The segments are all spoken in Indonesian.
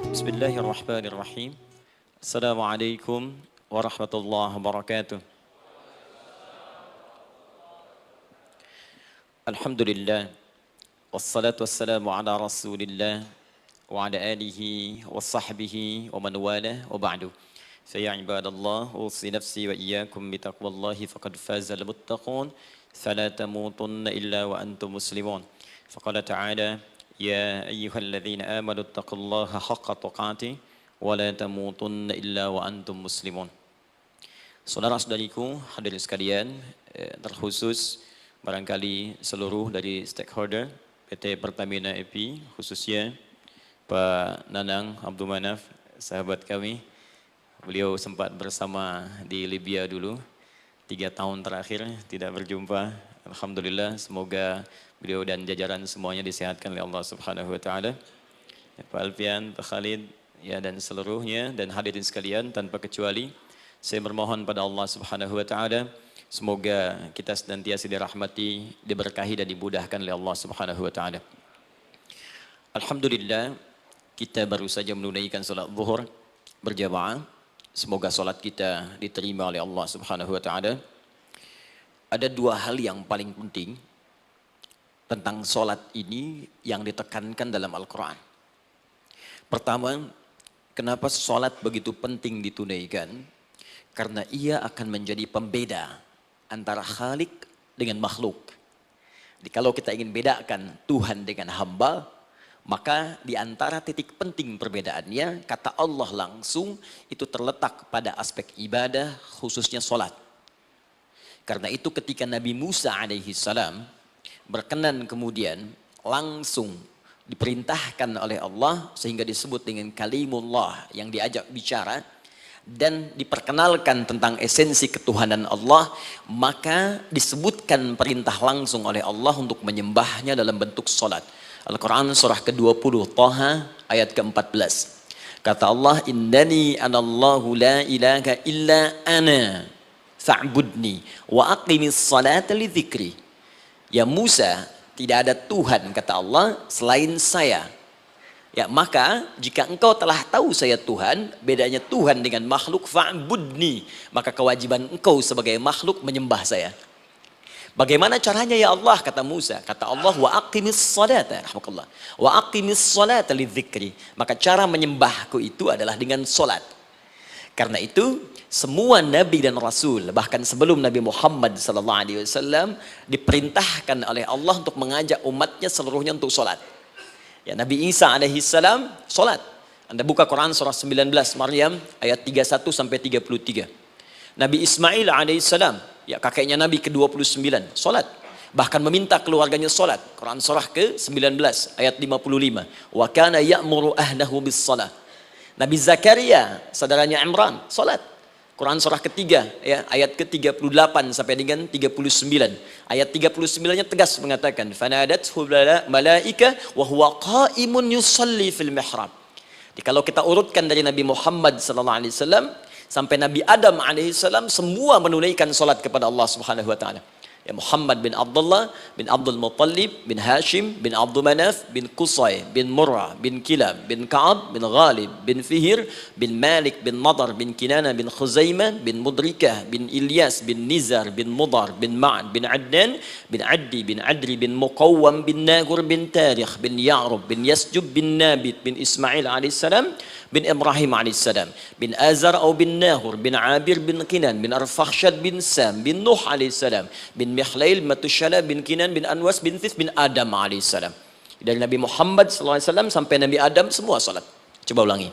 Bismillahirrahmanirrahim. Assalamualaikum warahmatullahi wabarakatuh. Alhamdulillah. Wassalatu wassalamu ala rasulillah wa ala alihi wa sahbihi wa man wala wa ba'du. Saya ibadallah, usi nafsi wa iyyakum bitaqwallahi faqad fazal muttaqun. Fala tamutunna illa wa antum muslimun. Faqala ta'ala, ya ayyuhalladzina amanu taqullaha haqqa tuqatih wa la tamutunna illa wa antum muslimun. Saudara-saudariku, hadirin sekalian, terkhusus barangkali seluruh dari stakeholder PT Pertamina EP, khususnya Pak Nanang Abdul Manaf, sahabat kami. Beliau sempat bersama di Libya dulu, 3 tahun terakhir tidak berjumpa. Alhamdulillah, semoga beliau dan jajaran semuanya disehatkan oleh Allah Subhanahu wa taala. Pak Alfian, Pak Khalid, ya, dan seluruhnya dan hadirin sekalian tanpa kecuali, saya bermohon pada Allah Subhanahu wa taala semoga kita senantiasa dirahmati, diberkahi dan dimudahkan oleh Allah Subhanahu wa taala. Alhamdulillah, kita baru saja menunaikan salat zuhur berjamaah. Semoga salat kita diterima oleh Allah Subhanahu wa taala. Ada 2 hal yang paling penting tentang salat ini yang ditekankan dalam Al-Quran. Pertama, kenapa salat begitu penting ditunaikan? Karena ia akan menjadi pembeda antara Khalik dengan makhluk. Jadi kalau kita ingin bedakan Tuhan dengan hamba, maka di antara titik penting perbedaannya, kata Allah langsung itu terletak pada aspek ibadah, khususnya salat. Karena itu ketika Nabi Musa alaihi salam berkenan kemudian langsung diperintahkan oleh Allah sehingga disebut dengan kalimullah yang diajak bicara dan diperkenalkan tentang esensi ketuhanan Allah, maka disebutkan perintah langsung oleh Allah untuk menyembahnya dalam bentuk salat. Al-Quran surah ke-20 Taha ayat ke-14. Kata Allah, innani anallahu la ilaha illa ana fa'budni wa aqimis salata li dzikri. Ya Musa, tidak ada Tuhan kata Allah selain saya. Ya, maka jika engkau telah tahu saya Tuhan, bedanya Tuhan dengan makhluk, fa'budni, maka kewajiban engkau sebagai makhluk menyembah saya. Bagaimana caranya ya Allah, kata Musa? Kata Allah, wa aqimis salata, rahmatullah. Wa aqimis salata li dzikri. Maka cara menyembahku itu adalah dengan salat. Karena itu semua nabi dan rasul, bahkan sebelum Nabi Muhammad SAW, diperintahkan oleh Allah untuk mengajak umatnya seluruhnya untuk salat. Ya, Nabi Isa alaihissalam salat. Anda buka Quran surah 19 Maryam ayat 31 sampai 33. Nabi Ismail alaihissalam, ya kakeknya Nabi ke-29, salat. Bahkan meminta keluarganya salat. Quran surah ke-19 ayat 55. Wa kana ya'muru ahlahu bis salah. Nabi Zakaria, saudaranya Imran, salat. Quran surah ketiga, ya, ayat ke-38 sampai dengan 39. Ayat 39-nya tegas mengatakan, fanadathu malaika wa huwa qa'imun yusalli fil mihrab. Jadi kalau kita urutkan dari Nabi Muhammad sallallahu alaihi wasallam sampai Nabi Adam alaihi salam, semua menunaikan salat kepada Allah Subhanahu wa taala. Ya, Muhammad bin Abdullah bin Abdul Muttalib bin Hashim bin Abdul Manaf bin Qusay bin Murrah bin Kilab bin Ka'ab bin Ghalib bin Fihir bin Malik bin Nadar bin Kinana bin Khuzaimah bin Mudrikah bin Ilyas bin Nizar bin Mudar bin Ma'ad bin Adnan bin Addi bin Adri bin Muqawwam bin Nagur bin Tarikh bin Ya'rub bin Yasjub bin Nabit bin Ismail alaihissalam bin Ibrahim alaihissalam bin Azar atau bin Nahur bin Abir bin Kinan bin Arfakhshad bin Sam bin Nuh alaihissalam bin Mihlail Matushala bin Kinan bin Anwas bin Thith bin Adam alaihissalam. Dari Nabi Muhammad SAW sampai Nabi Adam semua salat. Coba ulangi.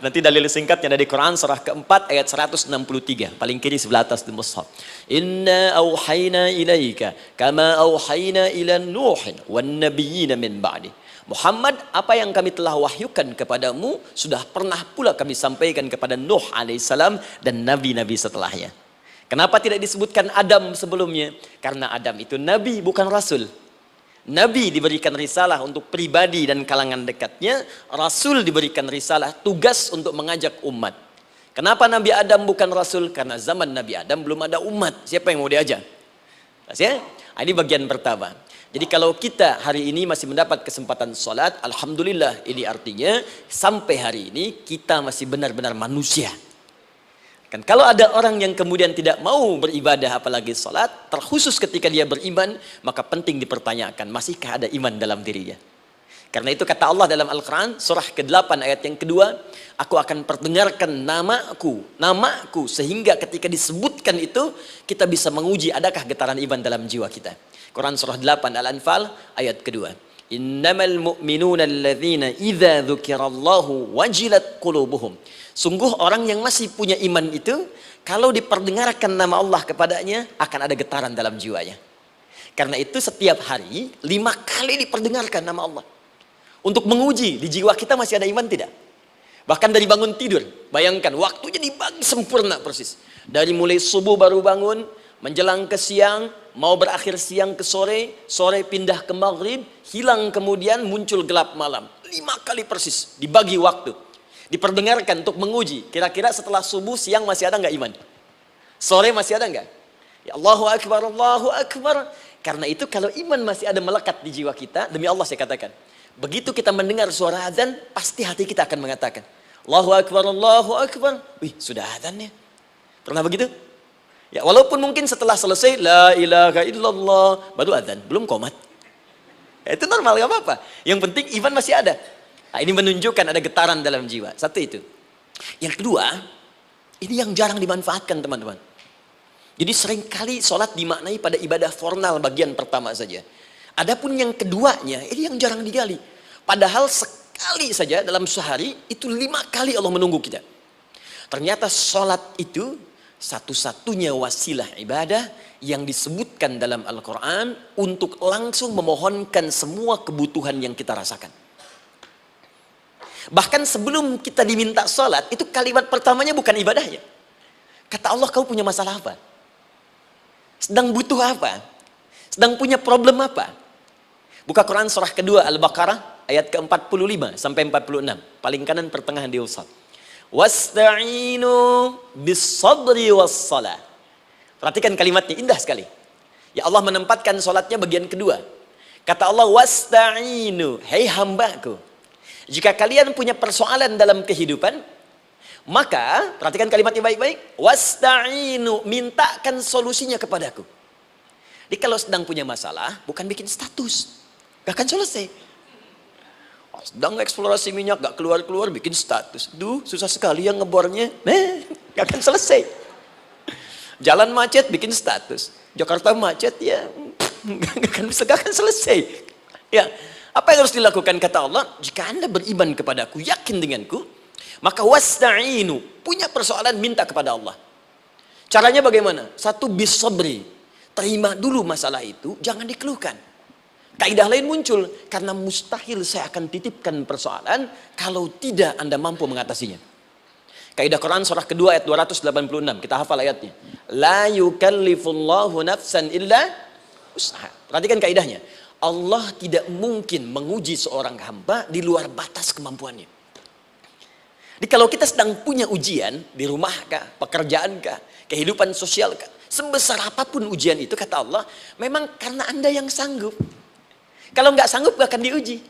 Nanti dalil singkatnya dari Quran surah keempat ayat 163, paling kiri sebelah atas di mushaf. Inna auhayna ilaika kama auhayna ila Nuhin wan nabiyyin min ba'di. Muhammad, apa yang kami telah wahyukan kepadamu sudah pernah pula kami sampaikan kepada Nuh alaihissalam dan nabi-nabi setelahnya. Kenapa tidak disebutkan Adam sebelumnya? Karena Adam itu nabi bukan rasul. Nabi diberikan risalah untuk pribadi dan kalangan dekatnya, rasul diberikan risalah tugas untuk mengajak umat. Kenapa Nabi Adam bukan rasul? Karena zaman Nabi Adam belum ada umat. Siapa yang mau diajak? Ya? Ini bagian pertama. Jadi kalau kita hari ini masih mendapat kesempatan sholat, alhamdulillah, ini artinya sampai hari ini kita masih benar-benar manusia. Kan kalau ada orang yang kemudian tidak mau beribadah apalagi sholat, terkhusus ketika dia beriman, maka penting dipertanyakan, masihkah ada iman dalam dirinya? Karena itu kata Allah dalam Al-Quran, surah ke-8 ayat yang kedua, aku akan perdengarkan namaku, sehingga ketika disebutkan itu, kita bisa menguji adakah getaran iman dalam jiwa kita. Quran surah 8 Al-Anfal ayat kedua. Innamal mu'minuna alladzina idza dzukirallahu wajilat qulubuhum. Sungguh orang yang masih punya iman itu, kalau diperdengarkan nama Allah kepadanya, akan ada getaran dalam jiwanya. Karena itu setiap hari 5 kali diperdengarkan nama Allah. Untuk menguji di jiwa kita masih ada iman tidak? Bahkan dari bangun tidur, bayangkan waktunya dibagi sempurna persis. Dari mulai subuh baru bangun, menjelang ke siang, mau berakhir siang ke sore, sore pindah ke maghrib, hilang kemudian muncul gelap malam. 5 kali persis dibagi waktu. Diperdengarkan untuk menguji, kira-kira setelah subuh siang masih ada nggak iman? Sore masih ada nggak? Ya Allahu Akbar, Allahu Akbar. Karena itu kalau iman masih ada melekat di jiwa kita, demi Allah saya katakan, begitu kita mendengar suara azan, pasti hati kita akan mengatakan, Allahu Akbar, Allahu Akbar. Wih, sudah azan ya? Pernah begitu? Ya, walaupun mungkin setelah selesai, La ilaha illallah, baru azan, belum qomat. Ya, itu normal, gak apa-apa. Yang penting iman masih ada. Nah, ini menunjukkan ada getaran dalam jiwa. Satu itu. Yang kedua, ini yang jarang dimanfaatkan teman-teman. Jadi seringkali sholat dimaknai pada ibadah formal bagian pertama saja. Adapun yang keduanya, ini yang jarang digali. Padahal sekali saja dalam sehari, itu 5 kali Allah menunggu kita. Ternyata sholat itu satu-satunya wasilah ibadah yang disebutkan dalam Al-Quran untuk langsung memohonkan semua kebutuhan yang kita rasakan. Bahkan sebelum kita diminta sholat, itu kalimat pertamanya bukan ibadahnya. Kata Allah, kau punya masalah apa? Sedang butuh apa? Sedang punya problem apa? Buka Quran surah kedua Al-Baqarah ayat ke-45 sampai 46. Paling kanan pertengahan di usad. Wasta'inu bis-sabri was-salah. Perhatikan kalimatnya, indah sekali. Ya Allah menempatkan sholatnya bagian kedua. Kata Allah, wasta'inu, hei hambaku, jika kalian punya persoalan dalam kehidupan, maka, perhatikan kalimatnya baik-baik, wasta'inu, mintakan solusinya kepadaku. Jadi kalau sedang punya masalah, bukan bikin status, gak akan selesai. Sedang eksplorasi minyak, gak keluar-keluar, bikin status. Duh, susah sekali yang ngebornya, gak akan selesai. Jalan macet, bikin status. Jakarta macet, ya, gak akan selesai. Ya, apa yang harus dilakukan? Kata Allah, jika anda beriman kepadaku, yakin denganku, maka wasta'inu, punya persoalan, minta kepada Allah. Caranya bagaimana? Satu, bis-sabri, terima dulu masalah itu, jangan dikeluhkan. Kaidah lain muncul, karena mustahil saya akan titipkan persoalan kalau tidak anda mampu mengatasinya. Kaidah Quran surah kedua ayat 286, kita hafal ayatnya. La yukallifullahu nafsan illa usaha. Perhatikan kaidahnya. Allah tidak mungkin menguji seorang hamba di luar batas kemampuannya. Jadi kalau kita sedang punya ujian di rumah kah, pekerjaan kah, kehidupan sosial kah, sebesar apapun ujian itu, kata Allah, memang karena anda yang sanggup. Kalau nggak sanggup gak akan diuji.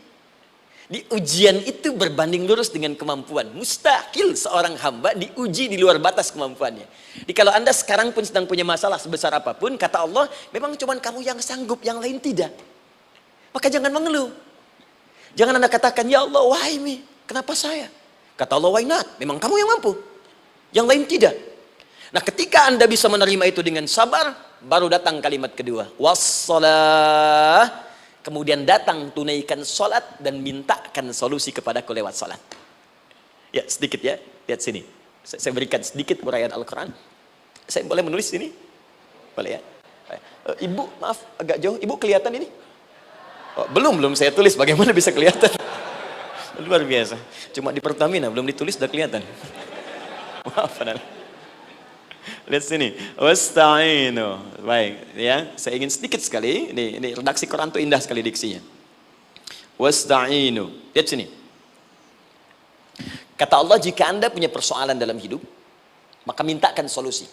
Di ujian itu berbanding lurus dengan kemampuan. Mustahil seorang hamba diuji di luar batas kemampuannya. Jadi kalau anda sekarang pun sedang punya masalah sebesar apapun, kata Allah, memang cuma kamu yang sanggup, yang lain tidak. Maka jangan mengeluh. Jangan anda katakan, ya Allah, why me? Kenapa saya? Kata Allah, why not? Memang kamu yang mampu. Yang lain tidak. Nah, ketika anda bisa menerima itu dengan sabar, baru datang kalimat kedua. Wassalah. Kemudian datang tunaikan sholat dan mintakan solusi kepadaku lewat sholat. Ya, sedikit ya. Lihat sini. Saya berikan sedikit uraian Al-Quran. Saya boleh menulis ini? Boleh ya? Ibu, maaf, agak jauh. Ibu kelihatan ini? Oh, belum saya tulis, bagaimana bisa kelihatan? Luar biasa. Cuma di Pertamina belum ditulis sudah kelihatan. Maaf, lihat sini. Wasta'inu. Baik, ya. Saya ingin sedikit sekali. Ini redaksi Quran itu indah sekali diksinya. Wasta'inu. Lihat sini. Kata Allah, jika anda punya persoalan dalam hidup, maka mintakan solusi.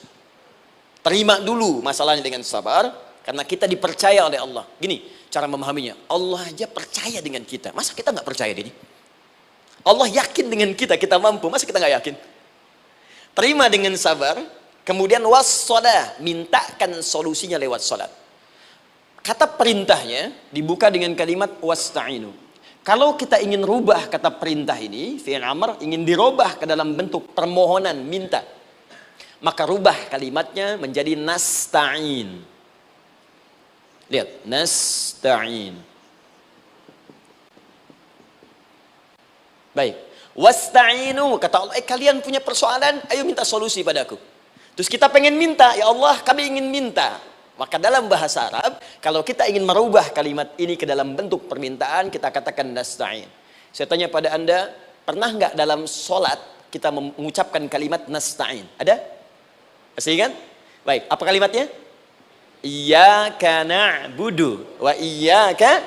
Terima dulu masalahnya dengan sabar, karena kita dipercaya oleh Allah. Gini, cara memahaminya. Allah aja percaya dengan kita. Masa kita nggak percaya diri? Allah yakin dengan kita, kita mampu. Masa kita nggak yakin? Terima dengan sabar. Kemudian wassalah, mintakan solusinya lewat salat. Kata perintahnya dibuka dengan kalimat wasta'inu. Kalau kita ingin rubah kata perintah ini, fi'il amr, ingin dirubah ke dalam bentuk permohonan, minta, maka rubah kalimatnya menjadi nasta'in. Lihat, nasta'in. Baik. Wasta'inu, kata Allah, kalian punya persoalan, ayo minta solusi padaku. Terus kita pengen minta, ya Allah, kami ingin minta. Maka dalam bahasa Arab, kalau kita ingin merubah kalimat ini ke dalam bentuk permintaan, kita katakan nasta'in. Saya tanya pada Anda, pernah nggak dalam sholat kita mengucapkan kalimat nasta'in? Ada? Masih ingat? Baik, apa kalimatnya? Iyyaka na'budu wa iyyaka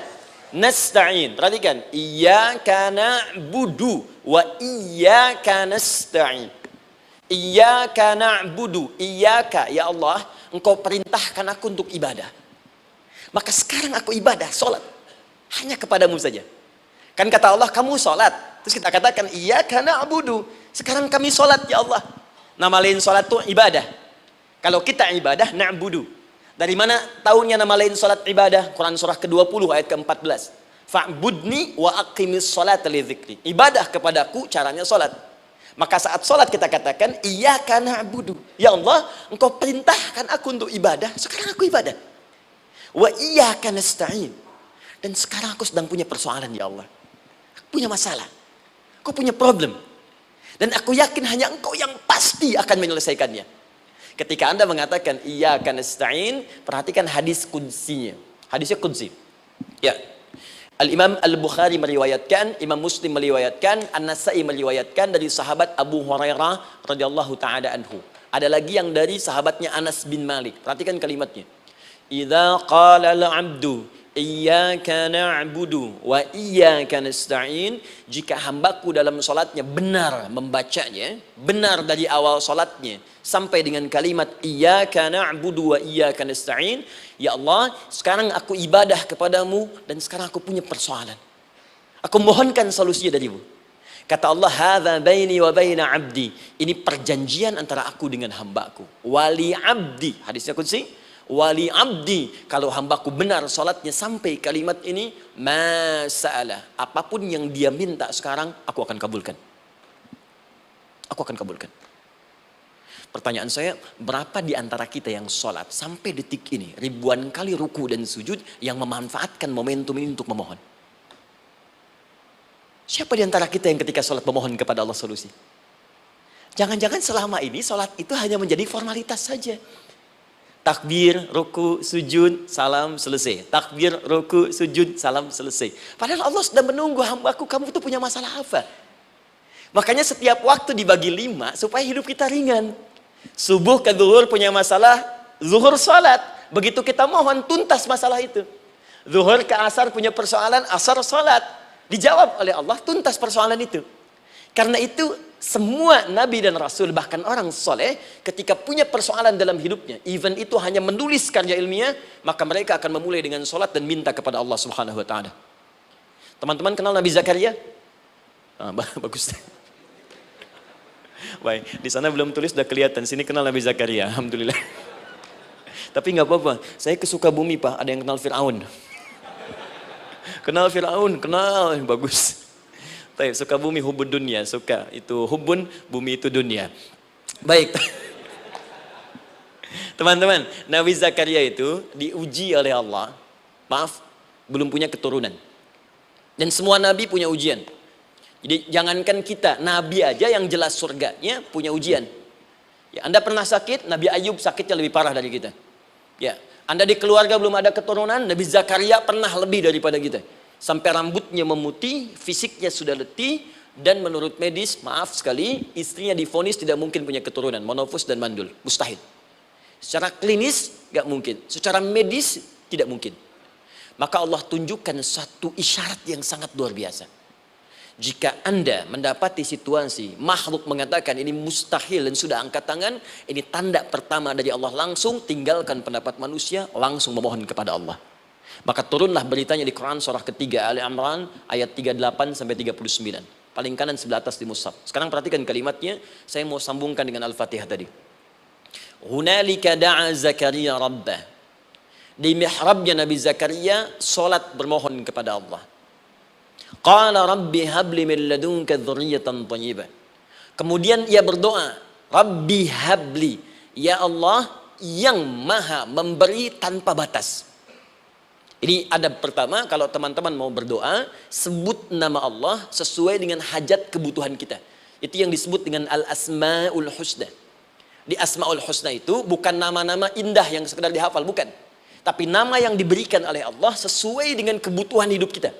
nasta'in. Perhatikan, iyyaka na'budu wa iyyaka nasta'in. Iyyaka na'budu, iyyaka, ya Allah, Engkau perintahkan aku untuk ibadah. Maka sekarang aku ibadah, sholat. Hanya kepadamu saja. Kan kata Allah, kamu sholat. Terus kita katakan, iyyaka na'budu. Sekarang kami sholat, ya Allah. Nama lain sholat itu ibadah. Kalau kita ibadah, na'budu. Dari mana tahunya nama lain sholat ibadah? Quran surah ke-20 ayat ke-14. Fa'budni wa aqimis sholata li dzikri. Ibadah kepadaku, caranya sholat. Maka saat sholat kita katakan, iyyaka na'budu. Ya Allah, Engkau perintahkan aku untuk ibadah. Sekarang aku ibadah. Wa iyyaka nasta'in. Dan sekarang aku sedang punya persoalan, ya Allah. Aku punya masalah. Aku punya problem. Dan aku yakin hanya Engkau yang pasti akan menyelesaikannya. Ketika Anda mengatakan, iyyaka nasta'in, perhatikan hadis qudsinya. Hadisnya qudsi. Ya. Al-Imam Al-Bukhari meriwayatkan, Imam Muslim meriwayatkan, An-Nasai meriwayatkan dari sahabat Abu Hurairah radhiyallahu taala anhu. Ada lagi yang dari sahabatnya Anas bin Malik. Perhatikan kalimatnya. Idza qala al-'abdu iyyaka na'budu wa iyyaka nasta'in, jika hambaku dalam salatnya benar membacanya, benar dari awal salatnya sampai dengan kalimat iyyaka na'budu wa iyyaka nasta'in, ya Allah, sekarang aku ibadah kepadamu dan sekarang aku punya persoalan. Aku mohonkan solusinya darimu. Kata Allah, hadza baini wa baina 'abdi. Ini perjanjian antara aku dengan hambaku. Wali 'abdi, hadisnya qudsi. Wali 'abdi, kalau hambaku benar salatnya sampai kalimat ini, masa'alah, apapun yang dia minta sekarang aku akan kabulkan. Aku akan kabulkan. Pertanyaan saya, berapa di antara kita yang sholat sampai detik ini, ribuan kali ruku dan sujud, yang memanfaatkan momentum ini untuk memohon? Siapa di antara kita yang ketika sholat memohon kepada Allah solusi? Jangan-jangan selama ini sholat itu hanya menjadi formalitas saja. Takbir, ruku, sujud, salam, selesai. Takbir, ruku, sujud, salam, selesai. Padahal Allah sudah menunggu, hambaku, kamu itu punya masalah apa? Makanya setiap waktu dibagi 5 supaya hidup kita ringan. Subuh ke zuhur punya masalah, zuhur salat. Begitu kita mohon, tuntas masalah itu. Zuhur ke asar punya persoalan, asar salat. Dijawab oleh Allah, tuntas persoalan itu. Karena itu semua nabi dan rasul, bahkan orang soleh, ketika punya persoalan dalam hidupnya, even itu hanya menulis karya ilmiah, maka mereka akan memulai dengan sholat dan minta kepada Allah Subhanahu Wa Taala. Teman-teman kenal Nabi Zakaria? Bagus. Baik, di sana belum tulis, sudah kelihatan. Sini kenal Nabi Zakaria, alhamdulillah. Tapi nggak apa-apa. Saya ke Sukabumi, Pak. Ada yang kenal Fir'aun? Kenal Fir'aun, kenal, bagus. Sukabumi hubun dunia, suka itu hubun, bumi itu dunia. Baik. Teman-teman, Nabi Zakaria itu diuji oleh Allah. Maaf, belum punya keturunan. Dan semua nabi punya ujian. Jadi jangankan kita, nabi aja yang jelas surganya punya ujian. Ya, Anda pernah sakit, Nabi Ayub sakitnya lebih parah dari kita. Ya, Anda di keluarga belum ada keturunan, Nabi Zakaria pernah lebih daripada kita. Sampai rambutnya memutih, fisiknya sudah letih, dan menurut medis, maaf sekali, istrinya divonis tidak mungkin punya keturunan, monofus dan mandul, mustahil. Secara klinis gak mungkin, secara medis tidak mungkin. Maka Allah tunjukkan satu isyarat yang sangat luar biasa. Jika Anda mendapati situasi makhluk mengatakan ini mustahil dan sudah angkat tangan, ini tanda pertama dari Allah, langsung tinggalkan pendapat manusia, langsung memohon kepada Allah. Maka turunlah beritanya di Quran surah ketiga Ali Imran ayat 38 sampai 39. Paling kanan sebelah atas di mushaf. Sekarang perhatikan kalimatnya, saya mau sambungkan dengan Al-Fatihah tadi. Hunalika da'a Zakaria rabbah. Di mihrabnya Nabi Zakaria salat bermohon kepada Allah. Qala rabbi habli min ladunka dzurriyyatan thayyibah. Kemudian ia berdoa, Rabbi habli, ya Allah yang maha memberi tanpa batas. Ini adab pertama, kalau teman-teman mau berdoa, sebut nama Allah sesuai dengan hajat kebutuhan kita. Itu yang disebut dengan Al-Asma'ul Husna. Di Asma'ul Husna itu bukan nama-nama indah yang sekedar dihafal, bukan. Tapi nama yang diberikan oleh Allah sesuai dengan kebutuhan hidup kita.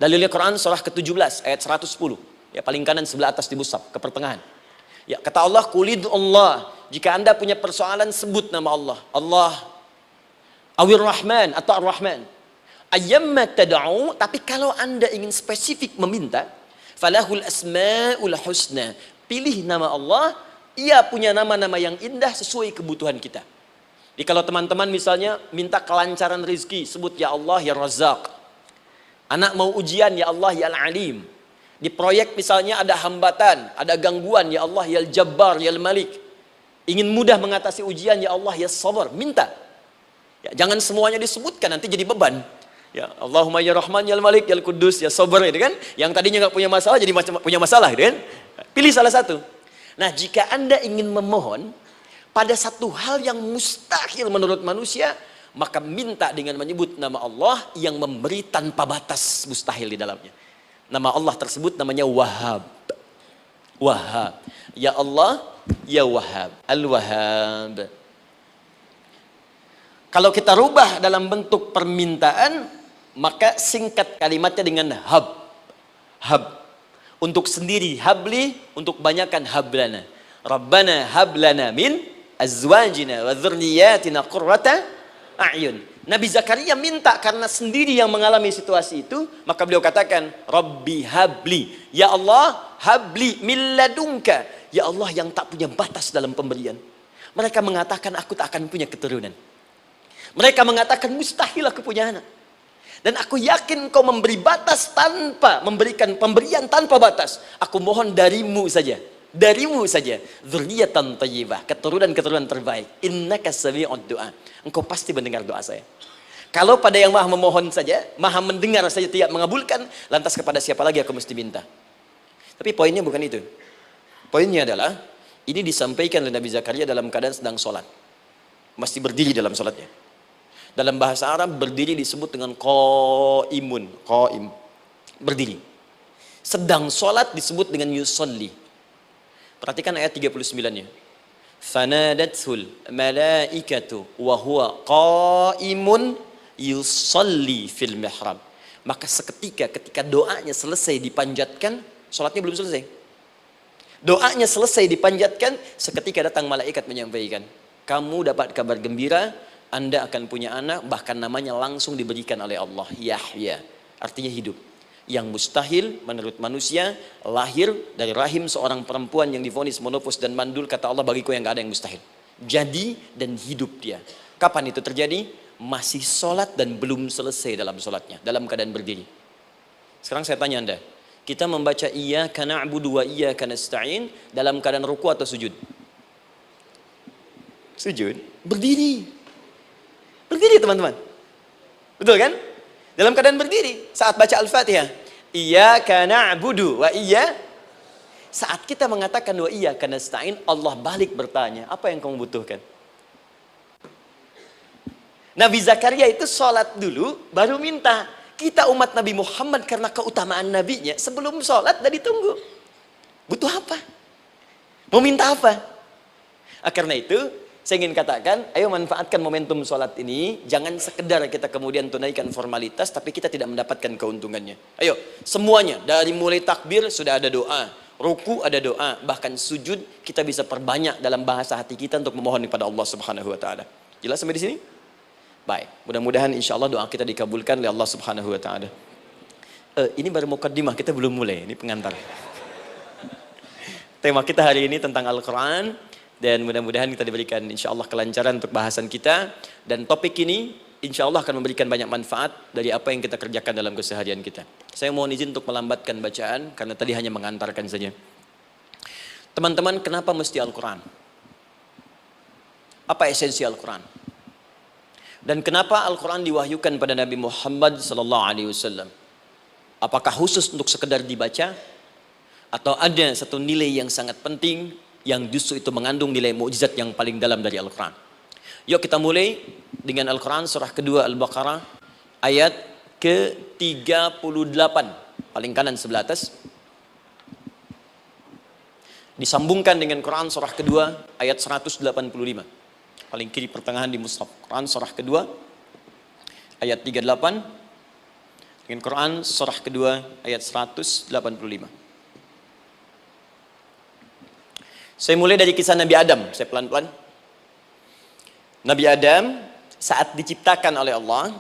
Dalilnya Quran surah ke-17 ayat 110. Ya, paling kanan sebelah atas di mushaf, ke pertengahan. Ya, kata Allah, Qulid Allah. Jika Anda punya persoalan, sebut nama Allah. Allah Awir Rahman atau Ar-Rahman. Ayyamma tad'u, tapi kalau Anda ingin spesifik meminta, falahul asmaul husna. Pilih nama Allah, ia punya nama-nama yang indah sesuai kebutuhan kita. Jadi kalau teman-teman misalnya minta kelancaran rezeki, sebut ya Allah ya Razzaq. Anak mau ujian, ya Allah ya Al-Alim. Di proyek misalnya ada hambatan, ada gangguan, ya Allah ya Al-Jabbar ya Al-Malik. Ingin mudah mengatasi ujian, ya Allah ya Sabar. Minta. Ya, jangan semuanya disebutkan, nanti jadi beban. Ya, Allahumma ya Rahman ya Al-Malik ya Al-Quddus ya Sabar, gitu kan? Yang tadinya nggak punya masalah jadi punya masalah, gitu kan? Pilih salah satu. Nah, jika Anda ingin memohon pada satu hal yang mustahil menurut manusia, maka minta dengan menyebut nama Allah yang memberi tanpa batas, mustahil di dalamnya. Nama Allah tersebut namanya Wahhab. Wahhab. Ya Allah, ya Wahhab. Al-Wahhab. Kalau kita rubah dalam bentuk permintaan, maka singkat kalimatnya dengan hab. Hab. Untuk sendiri habli, untuk banyakkan hablana. Rabbana hablana min azwajina wa dzurriyyatina qurrata a'yun. Nabi Zakaria minta karena sendiri yang mengalami situasi itu, maka beliau katakan, Rabbi habli, ya Allah habli min ladunka, ya Allah yang tak punya batas dalam pemberian. Mereka mengatakan aku tak akan punya keturunan. Mereka mengatakan mustahil aku punya anak. Dan aku yakin kau memberi batas tanpa memberikan pemberian tanpa batas. Aku mohon darimu saja. Darimu saja. Dzurriyyatan thayyibah, keturunan-keturunan terbaik. Innaka sami'ud du'a. Engkau pasti mendengar doa saya. Kalau pada yang maha memohon saja, maha mendengar saja tidak mengabulkan, lantas kepada siapa lagi aku mesti minta? Tapi poinnya bukan itu. Poinnya adalah ini disampaikan oleh Nabi Zakaria dalam keadaan sedang sholat. Mesti berdiri dalam sholatnya. Dalam bahasa Arab berdiri disebut dengan qaimun, qaim, berdiri. Sedang sholat disebut dengan yusolli. Perhatikan ayat 39-nya. Fanadathul malaikatu wa huwa qaimun yusolli fil mihrab. Maka seketika ketika doanya selesai dipanjatkan, sholatnya belum selesai. Doanya selesai dipanjatkan, seketika datang malaikat menyampaikan, kamu dapat kabar gembira, Anda akan punya anak, bahkan namanya langsung diberikan oleh Allah, Yahya, artinya hidup. Yang mustahil menurut manusia, lahir dari rahim seorang perempuan yang divonis monopos dan mandul, kata Allah, bagiku yang gak ada yang mustahil. Jadi dan hidup dia. Kapan itu terjadi? Masih sholat dan belum selesai dalam sholatnya, dalam keadaan berdiri. Sekarang saya tanya Anda, kita membaca iyyaka na'budu wa iyyaka nasta'in dalam keadaan ruku atau sujud? Sujud, berdiri. Berdiri teman-teman. Betul kan? Dalam keadaan berdiri saat baca Al-Fatihah. Iyyaka na'budu wa saat kita mengatakan wa iyyaka nasta'in, Allah balik bertanya, apa yang kamu butuhkan? Nabi Zakaria itu sholat dulu baru minta. Kita umat Nabi Muhammad karena keutamaan nabinya, sebelum sholat dah ditunggu. Butuh apa? Mau minta apa? Karena itu saya ingin katakan, ayo manfaatkan momentum sholat ini. Jangan sekedar kita kemudian tunaikan formalitas, tapi kita tidak mendapatkan keuntungannya. Ayo, semuanya. Dari mulai takbir sudah ada doa. Ruku ada doa. Bahkan sujud kita bisa perbanyak dalam bahasa hati kita untuk memohon kepada Allah Subhanahu Wa Taala. Jelas sampai di sini? Baik. Mudah-mudahan insya Allah doa kita dikabulkan oleh Allah Subhanahu Wa Taala. Ini baru mukaddimah, kita belum mulai. Ini pengantar. Tema kita hari ini tentang Al-Quran. Dan mudah-mudahan kita diberikan insya Allah kelancaran untuk bahasan kita. Dan topik ini insya Allah akan memberikan banyak manfaat dari apa yang kita kerjakan dalam keseharian kita. Saya mohon izin untuk melambatkan bacaan karena tadi hanya mengantarkan saja. Teman-teman, kenapa mesti Al-Quran? Apa esensi Al-Quran? Dan kenapa Al-Quran diwahyukan pada Nabi Muhammad SAW? Apakah khusus untuk sekedar dibaca? Atau ada satu nilai yang sangat penting yang justru itu mengandung nilai mukjizat yang paling dalam dari Al-Quran? Yuk kita mulai dengan Al-Quran surah kedua Al-Baqarah ayat ke-38. Paling kanan sebelah atas. Disambungkan dengan Quran surah kedua ayat 185. Paling kiri pertengahan di mushaf. Quran surah kedua ayat 38 dengan Quran surah kedua ayat 185. Saya mulai dari kisah Nabi Adam. Saya pelan-pelan. Nabi Adam saat diciptakan oleh Allah,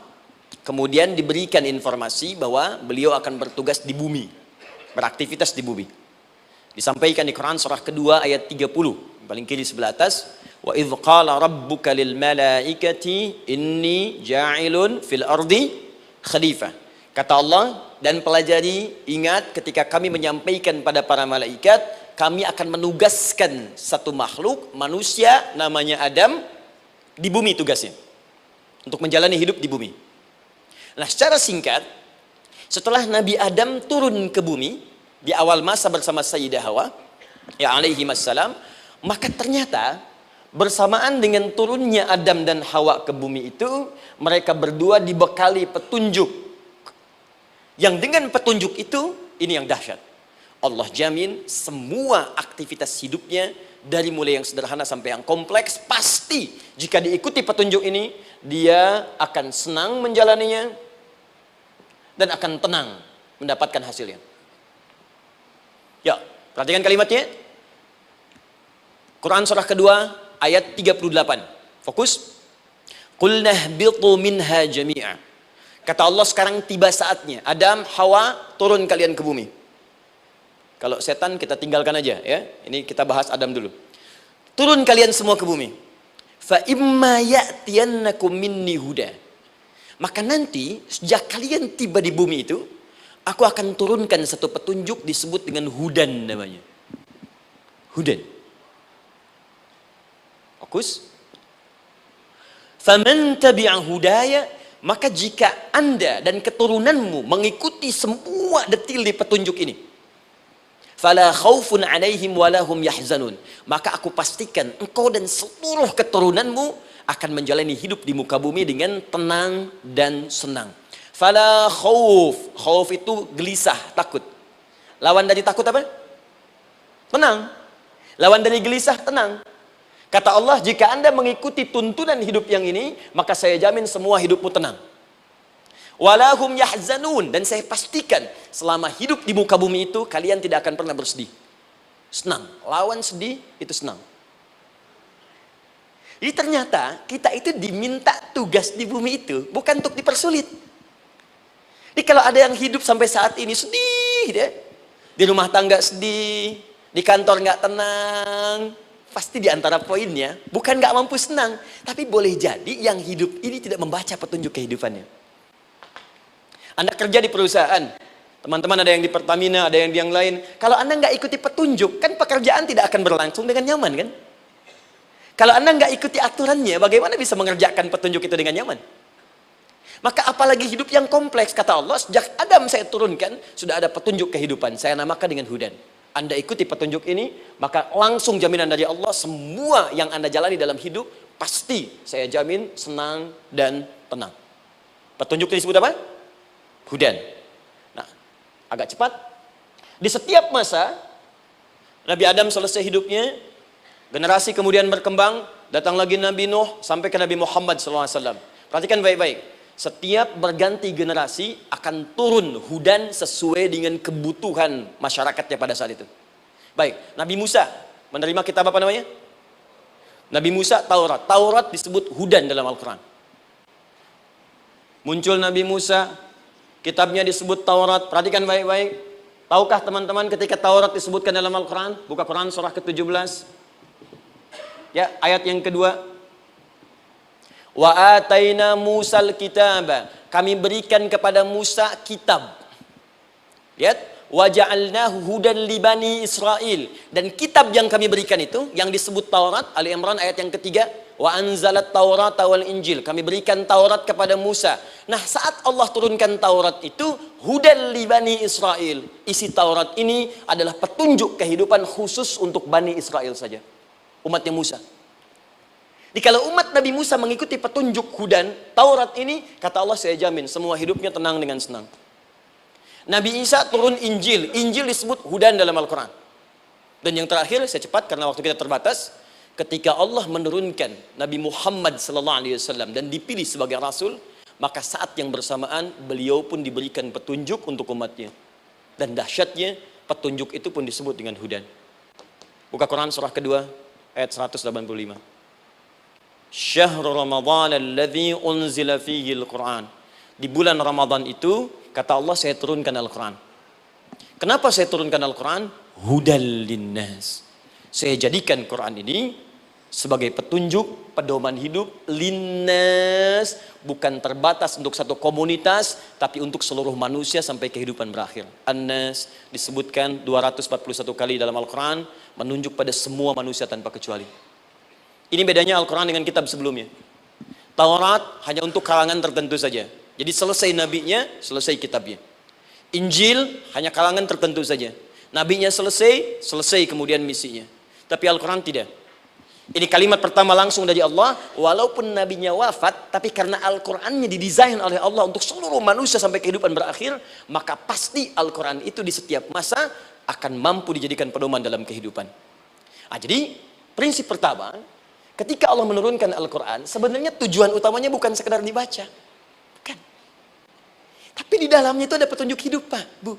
kemudian diberikan informasi bahwa beliau akan bertugas di bumi, beraktivitas di bumi. Disampaikan di Quran surah kedua ayat 30, paling kiri sebelah atas. Wa idh qala rabbuka lil malaikati inni ja'ilun fil ardi khalifah. Kata Allah, dan pelajari, ingat ketika kami menyampaikan pada para malaikat, kami akan menugaskan satu makhluk manusia namanya Adam di bumi tugasnya untuk menjalani hidup di bumi. Nah, secara singkat, setelah Nabi Adam turun ke bumi di awal masa bersama Sayyidah Hawa ya alaihi wassalam, maka ternyata bersamaan dengan turunnya Adam dan Hawa ke bumi itu, mereka berdua dibekali petunjuk. Yang dengan petunjuk itu, ini yang dahsyat. Allah jamin semua aktivitas hidupnya, dari mulai yang sederhana sampai yang kompleks, pasti jika diikuti petunjuk ini, dia akan senang menjalaninya dan akan tenang mendapatkan hasilnya. Ya, perhatikan kalimatnya. Quran surah kedua ayat 38. Fokus. Qul nahbitu minha jami'a. Kata Allah, sekarang tiba saatnya. Adam, Hawa, turun kalian ke bumi. Kalau setan kita tinggalkan aja ya. Ini kita bahas Adam dulu. Turun kalian semua ke bumi. Fa imma ya'tiyannakum minni huda. Maka nanti sejak kalian tiba di bumi itu, aku akan turunkan satu petunjuk disebut dengan hudan namanya. Hudan. Fokus. Faman tabi'a hudaya, maka jika Anda dan keturunanmu mengikuti semua detil di petunjuk ini, fala khaufun 'alaihim wala hum yahzanun, maka aku pastikan engkau dan seluruh keturunanmu akan menjalani hidup di muka bumi dengan tenang dan senang. Fala khauf, khauf itu gelisah, takut. Lawan dari takut apa? Tenang. Lawan dari gelisah, tenang. Kata Allah, jika Anda mengikuti tuntunan hidup yang ini, maka saya jamin semua hidupmu tenang. Walahum yahzanun, dan saya pastikan selama hidup di muka bumi itu, kalian tidak akan pernah bersedih. Senang. Lawan sedih, itu senang. Jadi ternyata kita itu diminta tugas di bumi itu bukan untuk dipersulit. Jadi kalau ada yang hidup sampai saat ini sedih deh, di rumah tangga sedih, di kantor nggak tenang, pasti di antara poinnya bukan nggak mampu senang, tapi boleh jadi yang hidup ini tidak membaca petunjuk kehidupannya. Anda kerja di perusahaan, teman-teman ada yang di Pertamina, ada yang di yang lain. Kalau Anda nggak ikuti petunjuk, kan pekerjaan tidak akan berlangsung dengan nyaman kan? Kalau Anda nggak ikuti aturannya, bagaimana bisa mengerjakan petunjuk itu dengan nyaman? Maka apalagi hidup yang kompleks, kata Allah, sejak Adam saya turunkan, sudah ada petunjuk kehidupan, saya namakan dengan hudan. Anda ikuti petunjuk ini, maka langsung jaminan dari Allah, semua yang Anda jalani dalam hidup, pasti saya jamin senang dan tenang. Petunjuk ini disebut apa? Hudan. Nah, agak cepat. Di setiap masa, Nabi Adam selesai hidupnya, generasi kemudian berkembang, datang lagi Nabi Nuh, sampai ke Nabi Muhammad SAW. Perhatikan baik-baik. Setiap berganti generasi akan turun hudan sesuai dengan kebutuhan masyarakatnya pada saat itu. Baik, Nabi Musa menerima kitab apa namanya? Nabi Musa Taurat. Taurat disebut hudan dalam Al-Quran. Muncul Nabi Musa, kitabnya disebut Taurat. Perhatikan baik-baik. Tahukah teman-teman ketika Taurat disebutkan dalam Al-Quran? Buka Quran surah ke-17. Ya, ayat yang kedua. Wa ataina Musal kitaba. Kami berikan kepada Musa kitab. Lihat. Wa ja'alnahu hudan li bani Israil. Dan kitab yang kami berikan itu, yang disebut Taurat, Ali Imran ayat yang ketiga. Wa anzalat Taurata wal Injil. Kami berikan Taurat kepada Musa. Nah, saat Allah turunkan Taurat itu, hudan li bani Israil. Isi Taurat ini adalah petunjuk kehidupan khusus untuk Bani Israel saja. Umatnya Musa. Jadi kalau umat Nabi Musa mengikuti petunjuk hudan, Taurat ini, kata Allah, saya jamin semua hidupnya tenang dengan senang. Nabi Isa turun Injil. Injil disebut hudan dalam Al-Quran. Dan yang terakhir, saya cepat karena waktu kita terbatas. Ketika Allah menurunkan Nabi Muhammad SAW dan dipilih sebagai Rasul, maka saat yang bersamaan beliau pun diberikan petunjuk untuk umatnya. Dan dahsyatnya, petunjuk itu pun disebut dengan hudan. Buka Quran surah kedua, ayat 185. Syahrul Ramadan alladzi unzila fihi al-Quran. Di bulan Ramadan itu, kata Allah, saya turunkan Al-Quran. Kenapa saya turunkan Al-Quran? Hudal linnas. Saya jadikan Quran ini sebagai petunjuk, pedoman hidup linnas, bukan terbatas untuk satu komunitas, tapi untuk seluruh manusia sampai kehidupan berakhir. An-Nas disebutkan 241 kali dalam Al-Quran, menunjuk pada semua manusia tanpa kecuali. Ini bedanya Al-Quran dengan kitab sebelumnya. Taurat hanya untuk kalangan tertentu saja. Jadi selesai nabinya, selesai kitabnya. Injil hanya kalangan tertentu saja. Nabinya selesai, selesai kemudian misinya. Tapi Al-Quran tidak. Ini kalimat pertama langsung dari Allah. Walaupun nabinya wafat, tapi karena Al-Qurannya didesain oleh Allah untuk seluruh manusia sampai kehidupan berakhir, maka pasti Al-Quran itu di setiap masa akan mampu dijadikan pedoman dalam kehidupan. Nah, jadi prinsip pertama, ketika Allah menurunkan Al-Quran, sebenarnya tujuan utamanya bukan sekedar dibaca. Tapi di dalamnya itu ada petunjuk hidup, Pak, Bu.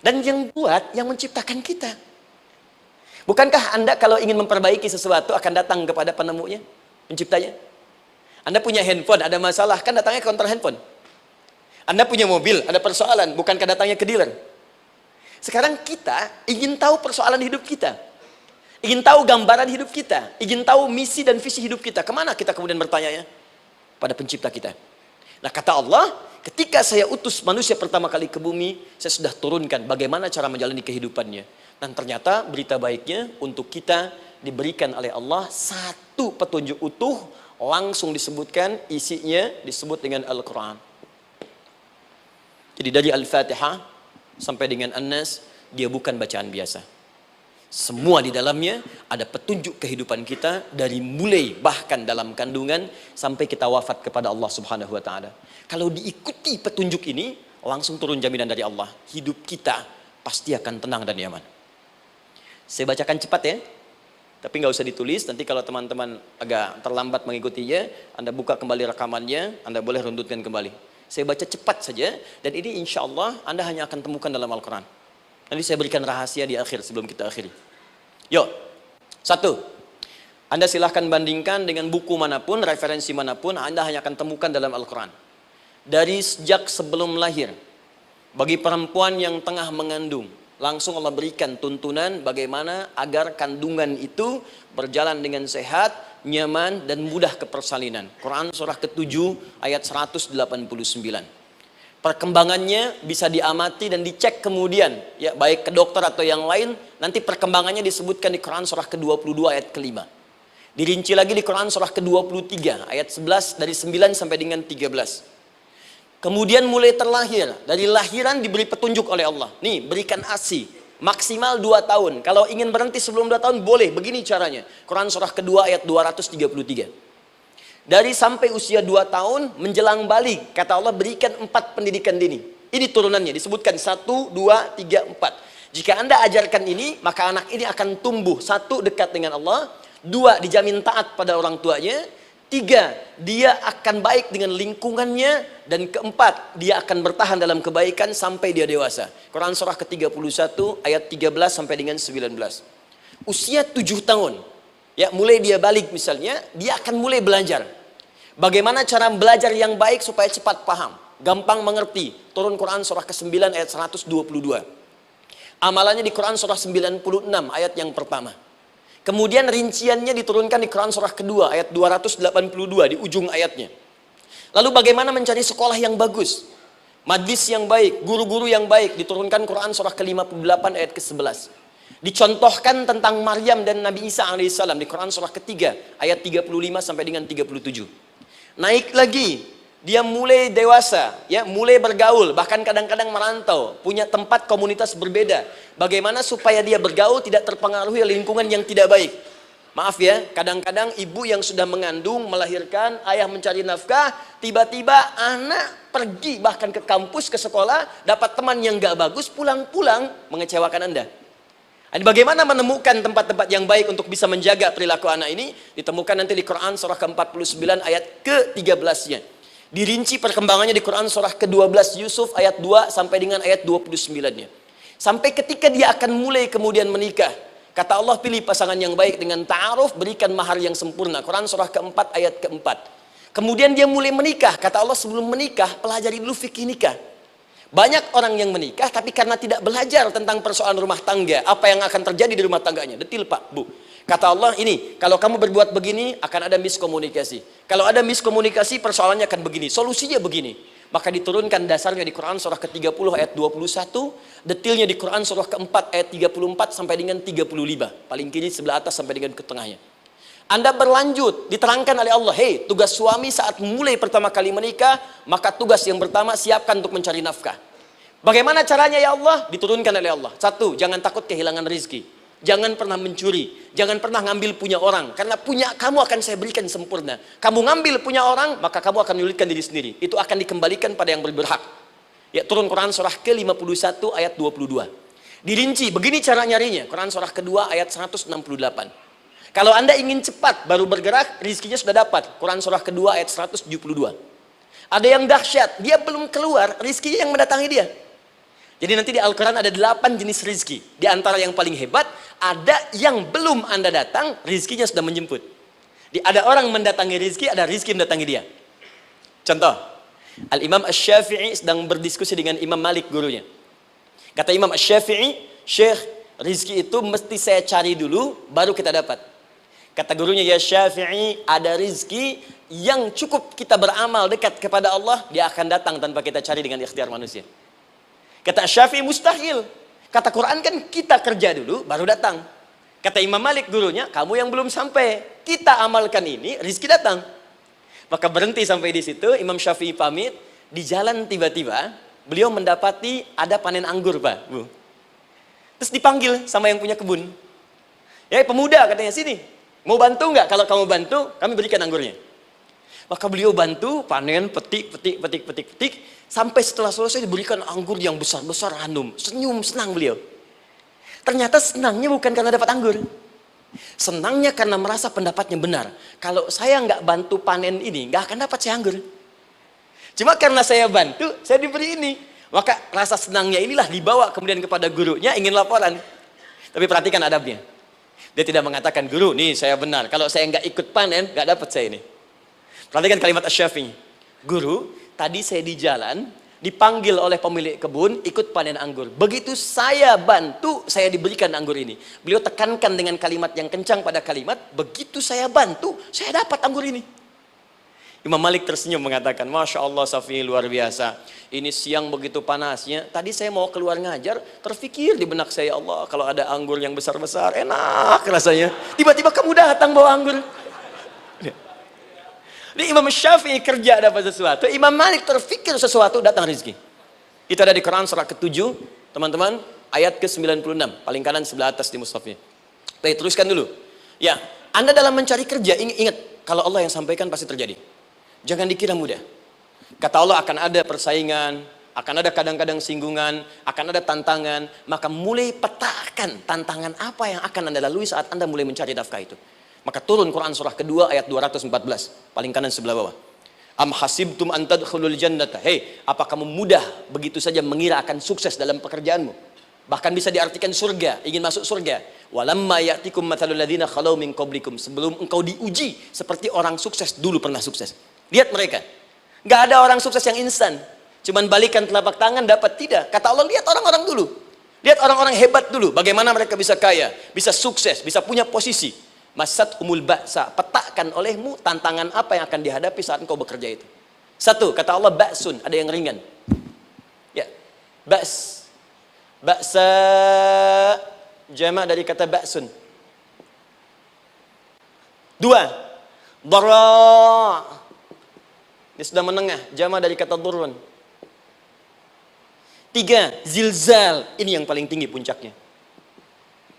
Dan yang buat, yang menciptakan kita. Bukankah Anda kalau ingin memperbaiki sesuatu akan datang kepada penemunya, penciptanya? Anda punya handphone, ada masalah, kan datangnya ke counter handphone. Anda punya mobil, ada persoalan, bukankah datangnya ke dealer? Sekarang kita ingin tahu persoalan hidup kita. Ingin tahu gambaran hidup kita. Ingin tahu misi dan visi hidup kita. Kemana kita kemudian bertanya? Pada pencipta kita. Nah, kata Allah, ketika saya utus manusia pertama kali ke bumi, saya sudah turunkan bagaimana cara menjalani kehidupannya. Dan ternyata berita baiknya untuk kita diberikan oleh Allah satu petunjuk utuh, langsung disebutkan, isinya disebut dengan Al-Quran. Jadi dari Al-Fatihah sampai dengan An-Nas, dia bukan bacaan biasa. Semua di dalamnya ada petunjuk kehidupan kita dari mulai bahkan dalam kandungan sampai kita wafat kepada Allah Subhanahu wa taala. Kalau diikuti petunjuk ini, langsung turun jaminan dari Allah. Hidup kita pasti akan tenang dan nyaman. Saya bacakan cepat ya. Tapi nggak usah ditulis, nanti kalau teman-teman agak terlambat mengikutinya, Anda buka kembali rekamannya, Anda boleh runtutkan kembali. Saya baca cepat saja, dan ini insya Allah Anda hanya akan temukan dalam Al-Quran. Nanti saya berikan rahasia di akhir sebelum kita akhiri. Yuk, satu, Anda silahkan bandingkan dengan buku manapun, referensi manapun, Anda hanya akan temukan dalam Al-Quran. Dari sejak sebelum lahir, bagi perempuan yang tengah mengandung, langsung Allah berikan tuntunan bagaimana agar kandungan itu berjalan dengan sehat, nyaman, dan mudah ke persalinan. Quran surah ke-7 ayat 189. Perkembangannya bisa diamati dan dicek kemudian, ya baik ke dokter atau yang lain. Nanti perkembangannya disebutkan di Quran surah ke-22 ayat ke-5. Dirinci lagi di Quran surah ke-23 ayat 11 dari 9 sampai dengan 13. Kemudian mulai terlahir, dari lahiran diberi petunjuk oleh Allah. Nih, berikan ASI maksimal 2 tahun. Kalau ingin berhenti sebelum 2 tahun boleh, begini caranya. Quran surah kedua ayat 233. Dari sampai usia 2 tahun menjelang balik, kata Allah berikan 4 pendidikan dini. Ini turunannya, disebutkan 1, 2, 3, 4. Jika Anda ajarkan ini, maka anak ini akan tumbuh. 1, dekat dengan Allah. 2, dijamin taat pada orang tuanya. 3, dia akan baik dengan lingkungannya. Dan 4, dia akan bertahan dalam kebaikan sampai dia dewasa. Quran surah ke-31 ayat 13 sampai dengan 19. Usia 7 tahun. Ya, mulai dia balik misalnya, dia akan mulai belajar. Bagaimana cara belajar yang baik supaya cepat paham, gampang mengerti. Turun Quran surah ke-9 ayat 122. Amalannya di Quran surah 96 ayat yang pertama. Kemudian rinciannya diturunkan di Quran surah kedua ayat 282 di ujung ayatnya. Lalu bagaimana mencari sekolah yang bagus, majlis yang baik, guru-guru yang baik, diturunkan Quran surah ke-58 ayat ke-11. Dicontohkan tentang Maryam dan Nabi Isa alaihissalam di Quran surah ketiga ayat 35 sampai dengan 37. Naik lagi, dia mulai dewasa, ya, mulai bergaul, bahkan kadang-kadang merantau, punya tempat komunitas berbeda. Bagaimana supaya dia bergaul tidak terpengaruhi lingkungan yang tidak baik. Maaf ya, kadang-kadang ibu yang sudah mengandung, melahirkan, ayah mencari nafkah, tiba-tiba anak pergi bahkan ke kampus, ke sekolah, dapat teman yang gak bagus, pulang-pulang mengecewakan Anda. Bagaimana menemukan tempat-tempat yang baik untuk bisa menjaga perilaku anak ini? Ditemukan nanti di Quran surah ke-49 ayat ke-13-nya. Dirinci perkembangannya di Quran surah ke-12 Yusuf ayat 2 sampai dengan ayat 29-nya. Sampai ketika dia akan mulai kemudian menikah. Kata Allah, pilih pasangan yang baik dengan ta'aruf, berikan mahar yang sempurna. Quran surah ke-4 ayat ke-4. Kemudian dia mulai menikah. Kata Allah, sebelum menikah, pelajari dulu fikih nikah. Banyak orang yang menikah tapi karena tidak belajar tentang persoalan rumah tangga, apa yang akan terjadi di rumah tangganya. Detil Pak, Bu. Kata Allah, ini kalau kamu berbuat begini akan ada miskomunikasi. Kalau ada miskomunikasi persoalannya akan begini, solusinya begini. Maka diturunkan dasarnya di Quran surah ke-30 ayat 21, detilnya di Quran surah ke-4 ayat 34 sampai dengan 35. Paling kiri sebelah atas sampai dengan ke tengahnya. Anda berlanjut, diterangkan oleh Allah, hei, tugas suami saat mulai pertama kali menikah, maka tugas yang pertama siapkan untuk mencari nafkah. Bagaimana caranya ya Allah? Diturunkan oleh Allah. Satu, jangan takut kehilangan rezeki. Jangan pernah mencuri, jangan pernah ngambil punya orang, karena punya kamu akan saya berikan sempurna. Kamu ngambil punya orang, maka kamu akan menyulitkan diri sendiri. Itu akan dikembalikan pada yang berhak. Ya, turun Quran surah ke-51 ayat 22. Dirinci, begini cara nyarinya. Quran surah kedua ayat 168. Kalau Anda ingin cepat baru bergerak, rizkinya sudah dapat. Quran surah kedua ayat 172. Ada yang dahsyat, dia belum keluar, rizkinya yang mendatangi dia. Jadi nanti di Al-Quran ada 8 jenis rizki. Di antara yang paling hebat, ada yang belum Anda datang, rizkinya sudah menjemput. Ada orang mendatangi rizki, ada rizki mendatangi dia. Contoh, Al-Imam Asy-Syafi'i sedang berdiskusi dengan Imam Malik gurunya. Kata Imam Asy-Syafi'i, Syekh, rizki itu mesti saya cari dulu, baru kita dapat. Kata gurunya, ya Syafi'i, ada rizki yang cukup kita beramal dekat kepada Allah, dia akan datang tanpa kita cari dengan ikhtiar manusia. Kata Syafi'i, mustahil. Kata Quran kan kita kerja dulu baru datang. Kata Imam Malik gurunya, kamu yang belum sampai, kita amalkan ini, rizki datang. Maka berhenti sampai di situ. Imam Syafi'i pamit. Di jalan tiba-tiba beliau mendapati ada panen anggur, Pak, Bu. Terus dipanggil sama yang punya kebun. Ya, pemuda, katanya, sini, mau bantu nggak? Kalau kamu bantu, kami berikan anggurnya. Maka beliau bantu, panen, petik. Sampai setelah selesai diberikan anggur yang besar-besar, hanum. Senyum, senang beliau. Ternyata senangnya bukan karena dapat anggur. Senangnya karena merasa pendapatnya benar. Kalau saya nggak bantu panen ini, nggak akan dapat saya anggur. Cuma karena saya bantu, saya diberi ini. Maka rasa senangnya inilah dibawa kemudian kepada gurunya, ingin laporan. Tapi perhatikan adabnya. Dia tidak mengatakan, guru, nih saya benar. Kalau saya nggak ikut panen, nggak dapat saya ini. Perhatikan kalimat Asy-Syafi'i. Guru, tadi saya di jalan, dipanggil oleh pemilik kebun, ikut panen anggur. Begitu saya bantu, saya diberikan anggur ini. Beliau tekankan dengan kalimat yang kencang pada kalimat, begitu saya bantu, saya dapat anggur ini. Imam Malik tersenyum mengatakan, Masya Allah Syafi'i, luar biasa. Ini siang begitu panasnya, tadi saya mau keluar ngajar, terfikir di benak saya, Allah, kalau ada anggur yang besar-besar, enak rasanya. Tiba-tiba kamu datang bawa anggur. Jadi Imam Syafi'i kerja dapat sesuatu, Imam Malik terfikir sesuatu, datang rezeki. Itu ada di Quran surah ke-7, teman-teman, ayat ke-96, paling kanan sebelah atas di mushafnya. Baik, teruskan dulu. Ya, Anda dalam mencari kerja, ingat, kalau Allah yang sampaikan pasti terjadi. Jangan dikira mudah. Kata Allah akan ada persaingan, akan ada kadang-kadang singgungan, akan ada tantangan, maka mulai petakan tantangan apa yang akan Anda lalui saat Anda mulai mencari nafkah itu. Maka turun Quran surah kedua ayat 214, paling kanan sebelah bawah. Am hasibtum an tadkhulul jannata. Hei, apa kamu mudah begitu saja mengira akan sukses dalam pekerjaanmu? Bahkan bisa diartikan surga, ingin masuk surga. Walamma ya'tikum mathalul ladzina khalau min qablikum. Sebelum engkau diuji seperti orang sukses dulu pernah sukses. Lihat mereka. Enggak ada orang sukses yang instan. Cuman balikan telapak tangan dapat, tidak. Kata Allah, lihat orang-orang dulu. Lihat orang-orang hebat dulu, bagaimana mereka bisa kaya, bisa sukses, bisa punya posisi. Masat umul ba'sa, petakan olehmu tantangan apa yang akan dihadapi saat engkau bekerja itu. Satu, kata Allah ba'sun, ada yang ringan. Ya, ba's. Ba'sa, jama' dari kata ba'sun. Dua, dara. Dia sudah menengah, jama' dari kata durun. Tiga, zilzal. Ini yang paling tinggi puncaknya.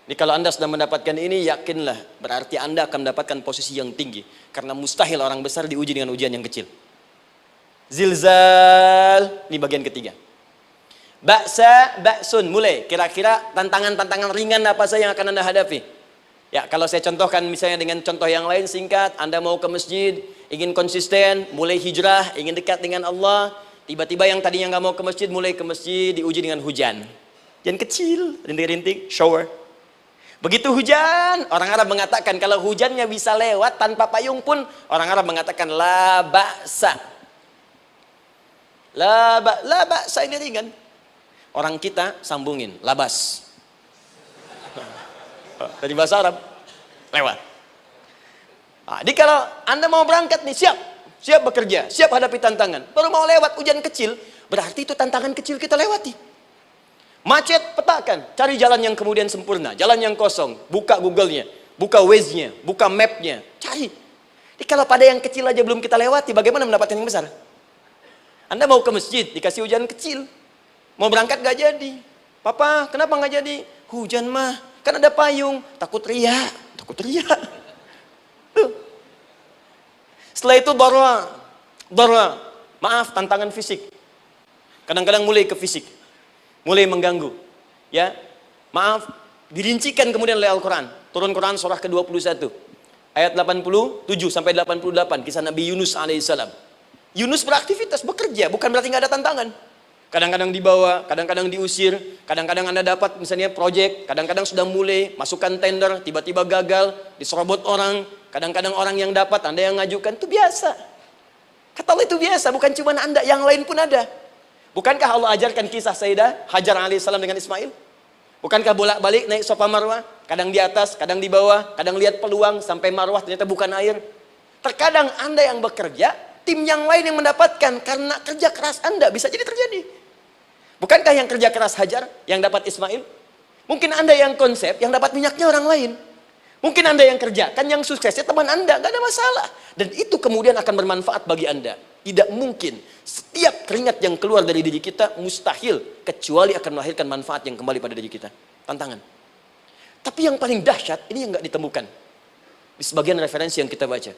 Jadi kalau Anda sudah mendapatkan ini, yakinlah. Berarti Anda akan mendapatkan posisi yang tinggi. Karena mustahil orang besar diuji dengan ujian yang kecil. Zilzal. Ini bagian ketiga. Ba'sa, ba'sun. Mulai. Kira-kira tantangan-tantangan ringan apa saja yang akan Anda hadapi? Ya, kalau saya contohkan misalnya dengan contoh yang lain singkat. Anda mau ke masjid, ingin konsisten, mulai hijrah, ingin dekat dengan Allah. Tiba-tiba yang tadinya nggak mau ke masjid, mulai ke masjid, diuji dengan hujan. Hujan kecil, rintik-rintik, shower. Begitu hujan, orang Arab mengatakan kalau hujannya bisa lewat tanpa payung pun, orang Arab mengatakan la ba'sa. La ba'sa ini ringan. Orang kita sambungin, labas. Dari bahasa Arab, lewat. Nah, jadi kalau Anda mau berangkat nih, siap bekerja, siap hadapi tantangan. Baru mau lewat hujan kecil, berarti itu tantangan kecil kita lewati. Macet, petakan, cari jalan yang kemudian sempurna, jalan yang kosong, buka Google-nya, buka Waze-nya, buka map-nya, cari. Jadi kalau pada yang kecil aja belum kita lewati, bagaimana mendapatkan yang besar? Anda mau ke masjid, dikasih hujan kecil, mau berangkat gak jadi. Papa, kenapa gak jadi? Hujan mah, kan ada payung, takut riak. Tuh. Setelah itu darah, maaf, tantangan fisik. Kadang-kadang mulai ke fisik, mulai mengganggu. Ya, maaf, dirincikan kemudian oleh Al-Quran. Turun Quran surah ke-21, ayat 87 sampai 88, kisah Nabi Yunus alaihissalam. Yunus beraktivitas, bekerja, bukan berarti nggak ada tantangan. Kadang-kadang dibawa, kadang-kadang diusir, kadang-kadang Anda dapat misalnya proyek, kadang-kadang sudah mulai masukkan tender, tiba-tiba gagal, diserobot orang. Kadang-kadang orang yang dapat, Anda yang ngajukan, itu biasa. Kata Allah itu biasa, bukan cuma Anda, yang lain pun ada. Bukankah Allah ajarkan kisah Sayyidah Hajar alaihissalam dengan Ismail? Bukankah bolak-balik naik Safa Marwah, kadang di atas, kadang di bawah, kadang lihat peluang, sampai Marwah ternyata bukan air. Terkadang Anda yang bekerja, tim yang lain yang mendapatkan, karena kerja keras Anda, bisa jadi terjadi. Bukankah yang kerja keras Hajar, yang dapat Ismail? Mungkin Anda yang konsep, yang dapat minyaknya orang lain. Mungkin Anda yang kerja, kan yang suksesnya teman Anda, gak ada masalah. Dan itu kemudian akan bermanfaat bagi Anda. Tidak mungkin setiap keringat yang keluar dari diri kita mustahil, kecuali akan melahirkan manfaat yang kembali pada diri kita. Tantangan. Tapi yang paling dahsyat, ini yang gak ditemukan. Di sebagian referensi yang kita baca.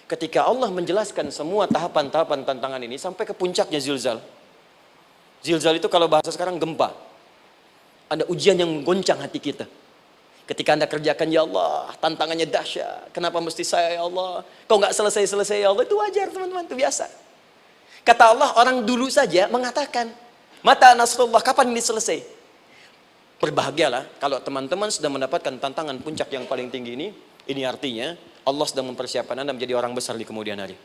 Ketika Allah menjelaskan semua tahapan-tahapan tantangan ini, sampai ke puncaknya zilzal. Zilzal itu kalau bahasa sekarang gempa. Ada ujian yang menggoncang hati kita. Ketika Anda kerjakan, ya Allah, tantangannya dahsyat. Kenapa mesti saya, ya Allah? Kau nggak selesai-selesai, ya Allah. Itu wajar, teman-teman. Itu biasa. Kata Allah, orang dulu saja mengatakan, mata nasrullah, kapan ini selesai? Berbahagialah kalau teman-teman sudah mendapatkan tantangan puncak yang paling tinggi ini. Ini artinya, Allah sedang mempersiapkan Anda menjadi orang besar di kemudian hari.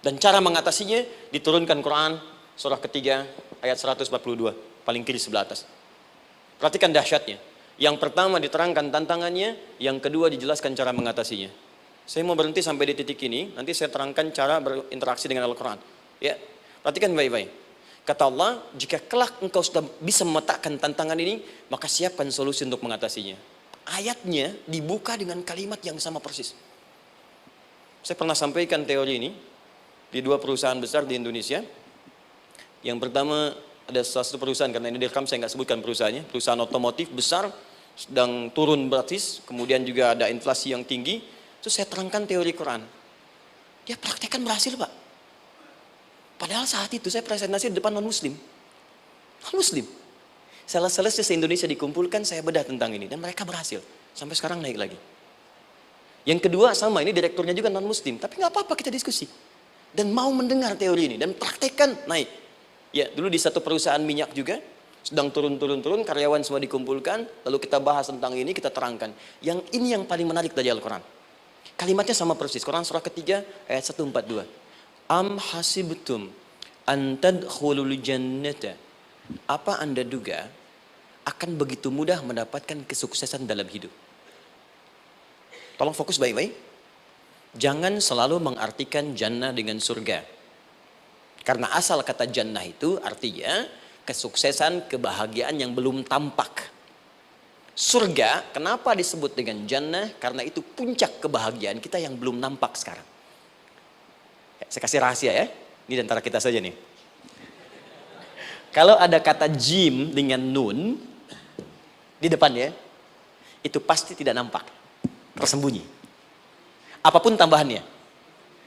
Dan cara mengatasinya, diturunkan Quran, surah ketiga, ayat 142. Paling kiri sebelah atas. Perhatikan dahsyatnya. Yang pertama diterangkan tantangannya, yang kedua dijelaskan cara mengatasinya. Saya mau berhenti sampai di titik ini, nanti saya terangkan cara berinteraksi dengan Al-Quran. Ya, perhatikan baik-baik. Kata Allah, jika kelak engkau sudah bisa memetakan tantangan ini, maka siapkan solusi untuk mengatasinya. Ayatnya dibuka dengan kalimat yang sama persis. Saya pernah sampaikan teori ini di dua perusahaan besar di Indonesia. Yang pertama, ada satu perusahaan, karena ini direkam saya nggak sebutkan perusahaannya, perusahaan otomotif besar, sedang turun gratis, kemudian juga ada inflasi yang tinggi. Itu saya terangkan teori Quran. Dia praktekkan berhasil, Pak. Padahal saat itu saya presentasi di depan non-muslim. Non-muslim. Sales-salesnya se-Indonesia dikumpulkan, saya bedah tentang ini. Dan mereka berhasil. Sampai sekarang naik lagi. Yang kedua sama, ini direkturnya juga non-muslim. Tapi nggak apa-apa, kita diskusi. Dan mau mendengar teori ini. Dan praktekkan, naik. Ya, dulu di satu perusahaan minyak juga, sedang turun, karyawan semua dikumpulkan, lalu kita bahas tentang ini, kita terangkan. Yang ini yang paling menarik dari Al-Quran. Kalimatnya sama persis, Quran surah ketiga, ayat 142. Am hasibtum an tadkhulul jannata. Apa Anda duga, akan begitu mudah mendapatkan kesuksesan dalam hidup. Tolong fokus baik-baik. Jangan selalu mengartikan jannah dengan surga. Karena asal kata jannah itu artinya kesuksesan, kebahagiaan yang belum tampak. Surga, kenapa disebut dengan jannah? Karena itu puncak kebahagiaan kita yang belum nampak sekarang. Saya kasih rahasia ya. Ini antara kita saja nih. Kalau ada kata jim dengan nun di depannya, itu pasti tidak nampak. Tersembunyi. Apapun tambahannya.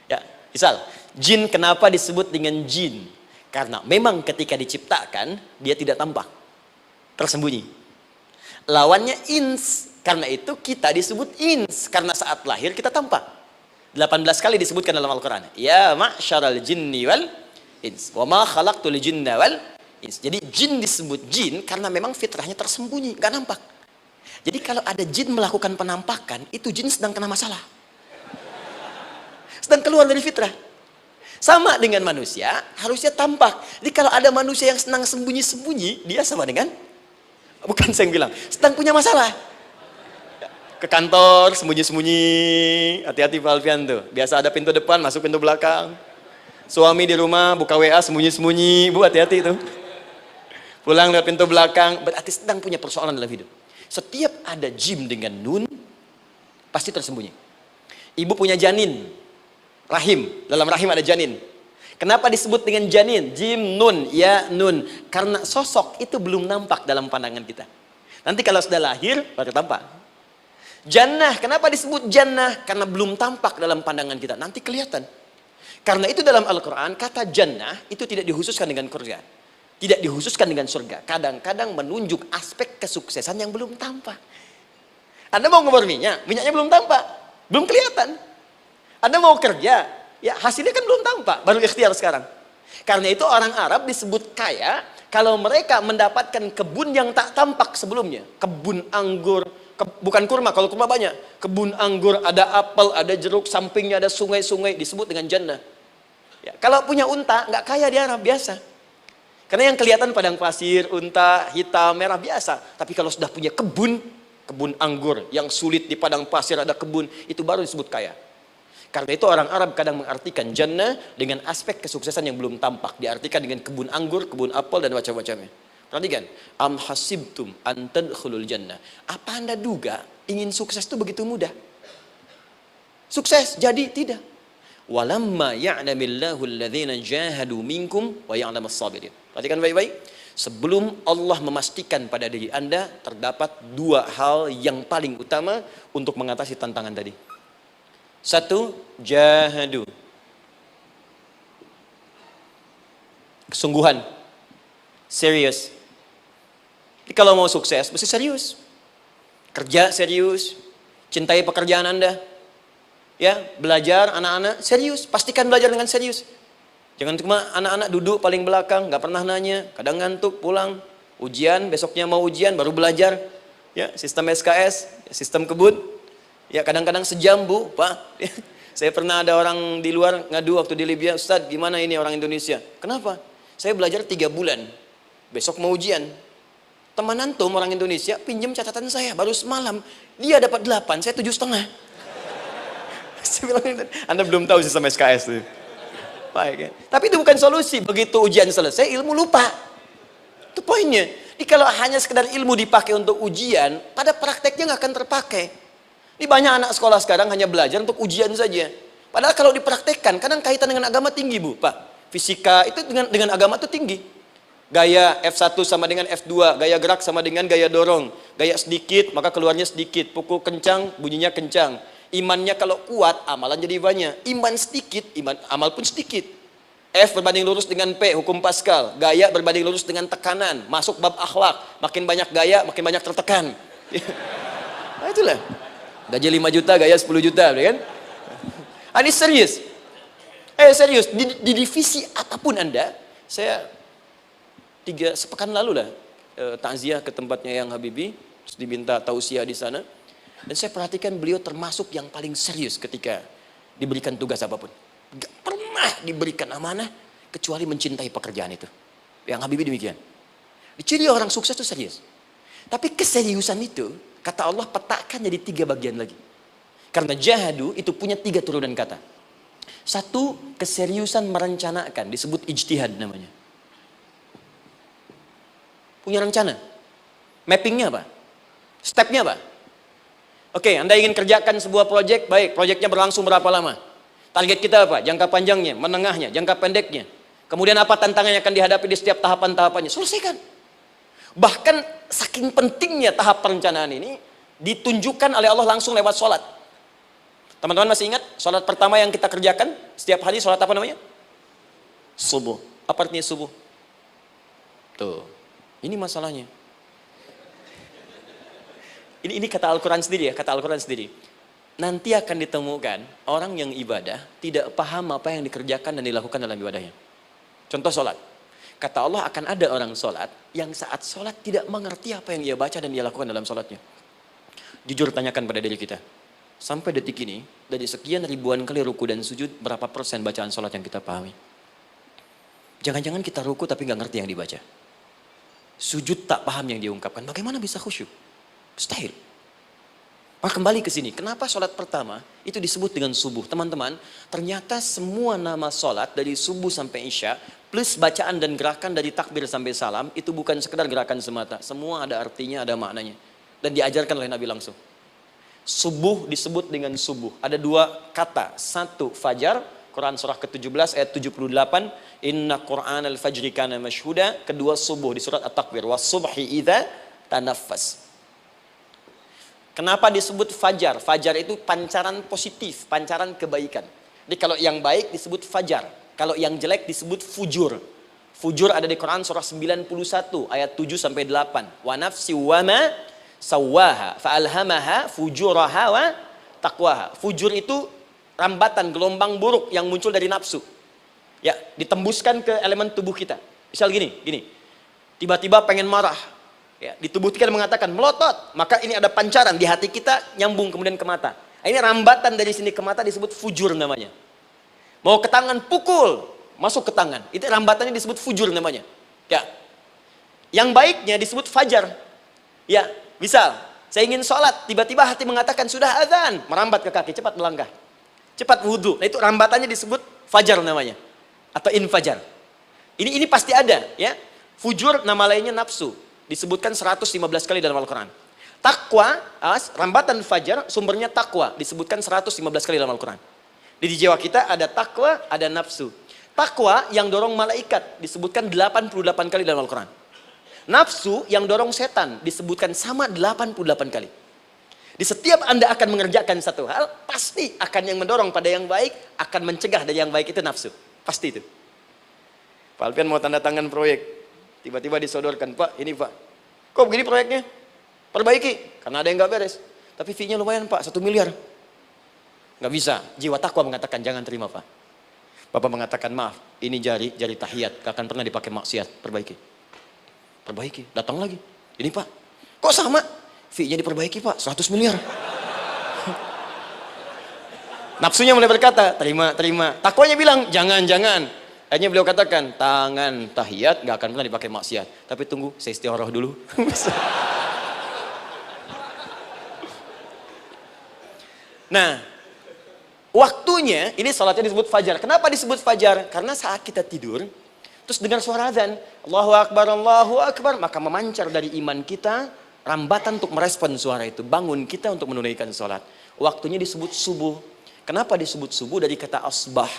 Ya, misal, jin kenapa disebut dengan jin? Karena memang ketika diciptakan, dia tidak tampak. Tersembunyi. Lawannya ins. Karena itu kita disebut ins. Karena saat lahir kita tampak. 18 kali disebutkan dalam Al-Quran. Ya ma'syaral jinni wal ins. Wa ma khalaqtul jinna wal ins. Jadi jin disebut jin karena memang fitrahnya tersembunyi. Gak nampak. Jadi kalau ada jin melakukan penampakan, itu jin sedang kena masalah. Sedang keluar dari fitrah. Sama dengan manusia, harusnya tampak. Jadi kalau ada manusia yang senang sembunyi-sembunyi, dia sama dengan, bukan saya yang bilang, sedang punya masalah. Ke kantor, sembunyi-sembunyi, hati-hati Pak Alfian tuh. Biasa ada pintu depan, masuk pintu belakang. Suami di rumah, buka WA, sembunyi-sembunyi. Bu, hati-hati tuh. Pulang lewat pintu belakang, berarti sedang punya persoalan dalam hidup. Setiap ada jim dengan nun, pasti tersembunyi. Ibu punya janin, rahim, dalam rahim ada janin. Kenapa disebut dengan janin? Jim, nun, ya, nun. Karena sosok itu belum nampak dalam pandangan kita. Nanti kalau sudah lahir, baru tampak. Jannah, kenapa disebut jannah? Karena belum tampak dalam pandangan kita. Nanti kelihatan. Karena itu dalam Al-Quran, kata jannah itu tidak dikhususkan dengan surga. Tidak dikhususkan dengan surga. Kadang-kadang menunjuk aspek kesuksesan yang belum tampak. Anda mau ngubur minyak, minyaknya belum tampak. Belum kelihatan. Anda mau kerja, ya hasilnya kan belum tampak, baru ikhtiar sekarang. Karena itu orang Arab disebut kaya kalau mereka mendapatkan kebun yang tak tampak sebelumnya. Kebun anggur, bukan kurma, kalau kurma banyak. Kebun anggur, ada apel, ada jeruk, sampingnya ada sungai-sungai, disebut dengan jannah. Ya, kalau punya unta, nggak kaya di Arab, biasa. Karena yang kelihatan padang pasir, unta, hitam, merah, biasa. Tapi kalau sudah punya kebun anggur, yang sulit di padang pasir ada kebun, itu baru disebut kaya. Karena itu orang Arab kadang mengartikan jannah dengan aspek kesuksesan yang belum tampak. Diartikan dengan kebun anggur, kebun apel, dan macam-macamnya. Perhatikan. Am hasibtum an tadkhulul jannah. Apa Anda duga ingin sukses itu begitu mudah? Sukses jadi tidak. Walamma ya'lamillahu alladhina jahadu minkum wa ya'lamas sabirin. Perhatikan baik-baik. Sebelum Allah memastikan pada diri Anda terdapat dua hal yang paling utama untuk mengatasi tantangan tadi. Satu, jahadu. Kesungguhan. Serius. Jadi kalau mau sukses, mesti serius. Kerja serius. Cintai pekerjaan Anda. Ya, belajar anak-anak serius. Pastikan belajar dengan serius. Jangan cuma anak-anak duduk paling belakang, nggak pernah nanya, kadang ngantuk, pulang. Ujian, besoknya mau ujian, baru belajar. Ya, sistem SKS, sistem kebut. Ya, kadang-kadang sejam, Bu, Pak. Saya pernah ada orang di luar ngadu waktu di Libya, Ustadz, gimana ini orang Indonesia? Kenapa? Saya belajar 3 bulan. Besok mau ujian. Teman antum orang Indonesia pinjam catatan saya baru semalam. Dia dapat 8, saya 7,5. Saya bilang, Anda belum tahu sistem SKS tuh. Baik, ya. Tapi itu bukan solusi. Begitu ujian selesai, ilmu lupa. Itu poinnya. Jadi kalau hanya sekedar ilmu dipakai untuk ujian, pada prakteknya nggak akan terpakai. Ini banyak anak sekolah sekarang hanya belajar untuk ujian saja. Padahal kalau dipraktekkan, kadang kaitan dengan agama tinggi, Bu, Pak. Fisika itu dengan agama itu tinggi. Gaya F1 sama dengan F2, gaya gerak sama dengan gaya dorong. Gaya sedikit, maka keluarnya sedikit. Pukul kencang, bunyinya kencang. Imannya kalau kuat, amalan jadi banyak. Iman sedikit, amal pun sedikit. F berbanding lurus dengan P, hukum Pascal. Gaya berbanding lurus dengan tekanan. Masuk bab akhlak. Makin banyak gaya, makin banyak tertekan. Nah itulah. Gaji 5 juta, gaya 10 juta. Kan? Ini serius. Serius. Di divisi apapun Anda, saya 3 sepekan lalu lah, takziah ke tempatnya yang Habibie. Terus diminta tausiah di sana. Dan saya perhatikan beliau termasuk yang paling serius ketika diberikan tugas apapun. Gak pernah diberikan amanah kecuali mencintai pekerjaan itu. Yang Habibie demikian. Ciri orang sukses itu serius. Tapi keseriusan itu, kata Allah petakan jadi 3 bagian lagi. Karena jahadu itu punya 3 turunan kata. 1, keseriusan merencanakan, disebut ijtihad namanya. Punya rencana. Mappingnya apa? Stepnya apa? Oke, Anda ingin kerjakan sebuah proyek, baik, proyeknya berlangsung berapa lama? Target kita apa? Jangka panjangnya, menengahnya, jangka pendeknya. Kemudian apa tantangan yang akan dihadapi di setiap tahapan-tahapannya? Selesaikan. Bahkan saking pentingnya tahap perencanaan ini ditunjukkan oleh Allah langsung lewat sholat. Teman-teman masih ingat sholat pertama yang kita kerjakan setiap hari, sholat apa namanya? Subuh. Apa artinya subuh? Tuh, ini masalahnya. Ini kata Al-Quran sendiri ya, kata Al-Quran sendiri. Nanti akan ditemukan orang yang ibadah tidak paham apa yang dikerjakan dan dilakukan dalam ibadahnya. Contoh sholat. Kata Allah akan ada orang sholat yang saat sholat tidak mengerti apa yang ia baca dan ia lakukan dalam sholatnya. Jujur tanyakan pada diri kita. Sampai detik ini, dari sekian ribuan kali ruku dan sujud, berapa persen bacaan sholat yang kita pahami? Jangan-jangan kita ruku tapi nggak ngerti yang dibaca. Sujud tak paham yang diungkapkan. Bagaimana bisa khusyuk? Mustahil. Maka kembali ke sini. Kenapa sholat pertama itu disebut dengan subuh? Teman-teman, ternyata semua nama sholat dari subuh sampai isya, plus bacaan dan gerakan dari takbir sampai salam, itu bukan sekedar gerakan semata. Semua ada artinya, ada maknanya. Dan diajarkan oleh Nabi langsung. Subuh disebut dengan subuh. Ada 2 kata. 1, fajar. Quran surah ke-17 ayat 78. Inna Qur'an al-fajri kana mashhuda. Kedua, subuh di surat At-Takbir. Was-subhi idza tanaffas. Kenapa disebut fajar? Fajar itu pancaran positif, pancaran kebaikan. Jadi kalau yang baik disebut fajar. Kalau yang jelek disebut fujur. Fujur ada di Quran surah 91 ayat 7 sampai 8. Wa nafsi wa ma sawwaha fa'alhamaha fujuraha wa taqwaha. Fujur itu rambatan, gelombang buruk yang muncul dari nafsu. Ya, ditembuskan ke elemen tubuh kita. Misal gini. Tiba-tiba pengen marah. Ya, di tubuh kita mengatakan melotot, maka ini ada pancaran di hati kita nyambung kemudian ke mata. Ini rambatan dari sini ke mata disebut fujur namanya. Mau ke tangan pukul, masuk ke tangan. Itu rambatannya disebut fujur namanya. Ya. Yang baiknya disebut fajar. Ya, misal saya ingin sholat, tiba-tiba hati mengatakan sudah azan, merambat ke kaki, cepat melangkah. Cepat wudhu. Nah, itu rambatannya disebut fajar namanya. Atau infajar. Ini pasti ada, ya. Fujur nama lainnya nafsu. Disebutkan 115 kali dalam Al-Quran. Takwa, rambatan fajar, sumbernya takwa. Disebutkan 115 kali dalam Al-Quran. Di jiwa kita ada takwa, ada nafsu. Takwa yang dorong malaikat, disebutkan 88 kali dalam Al-Quran. Nafsu yang dorong setan, disebutkan sama 88 kali. Di setiap Anda akan mengerjakan satu hal, pasti akan yang mendorong pada yang baik, akan mencegah dari yang baik itu nafsu. Pasti itu. Pak Alpian mau tanda tangan proyek. Tiba-tiba disodorkan, Pak, ini Pak. Kok begini proyeknya? Perbaiki, karena ada yang nggak beres. Tapi fee-nya lumayan Pak, 1 miliar. Nggak bisa, jiwa takwa mengatakan jangan terima Pak. Bapak mengatakan maaf, ini jari tahiyat, gak akan pernah dipakai maksiat, perbaiki, datang lagi. Ini Pak, kok sama? Fee-nya diperbaiki Pak, 100 miliar. Nafsunya mulai berkata, terima. Takwanya bilang, jangan. Akhirnya beliau katakan, tangan tahiyat gak akan pernah dipakai maksiat. Tapi tunggu, saya istiqoroh dulu. Nah, waktunya, ini salatnya disebut fajar. Kenapa disebut fajar? Karena saat kita tidur, terus dengar suara azan, Allahu Akbar, maka memancar dari iman kita, rambatan untuk merespon suara itu. Bangun kita untuk menunaikan salat. Waktunya disebut subuh. Kenapa disebut subuh? Dari kata asbah.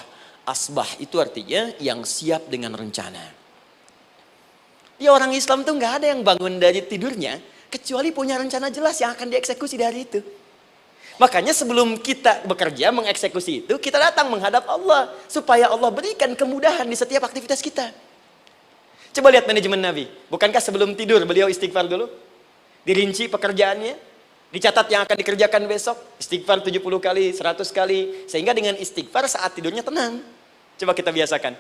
Asbah itu artinya yang siap dengan rencana. Ya, orang Islam tuh nggak ada yang bangun dari tidurnya kecuali punya rencana jelas yang akan dieksekusi di hari itu. Makanya sebelum kita bekerja mengeksekusi itu, kita datang menghadap Allah supaya Allah berikan kemudahan di setiap aktivitas kita. Coba lihat manajemen Nabi. Bukankah sebelum tidur beliau istighfar dulu? Dirinci pekerjaannya, dicatat yang akan dikerjakan besok, istighfar 70 kali, 100 kali, sehingga dengan istighfar saat tidurnya tenang. Coba kita biasakan.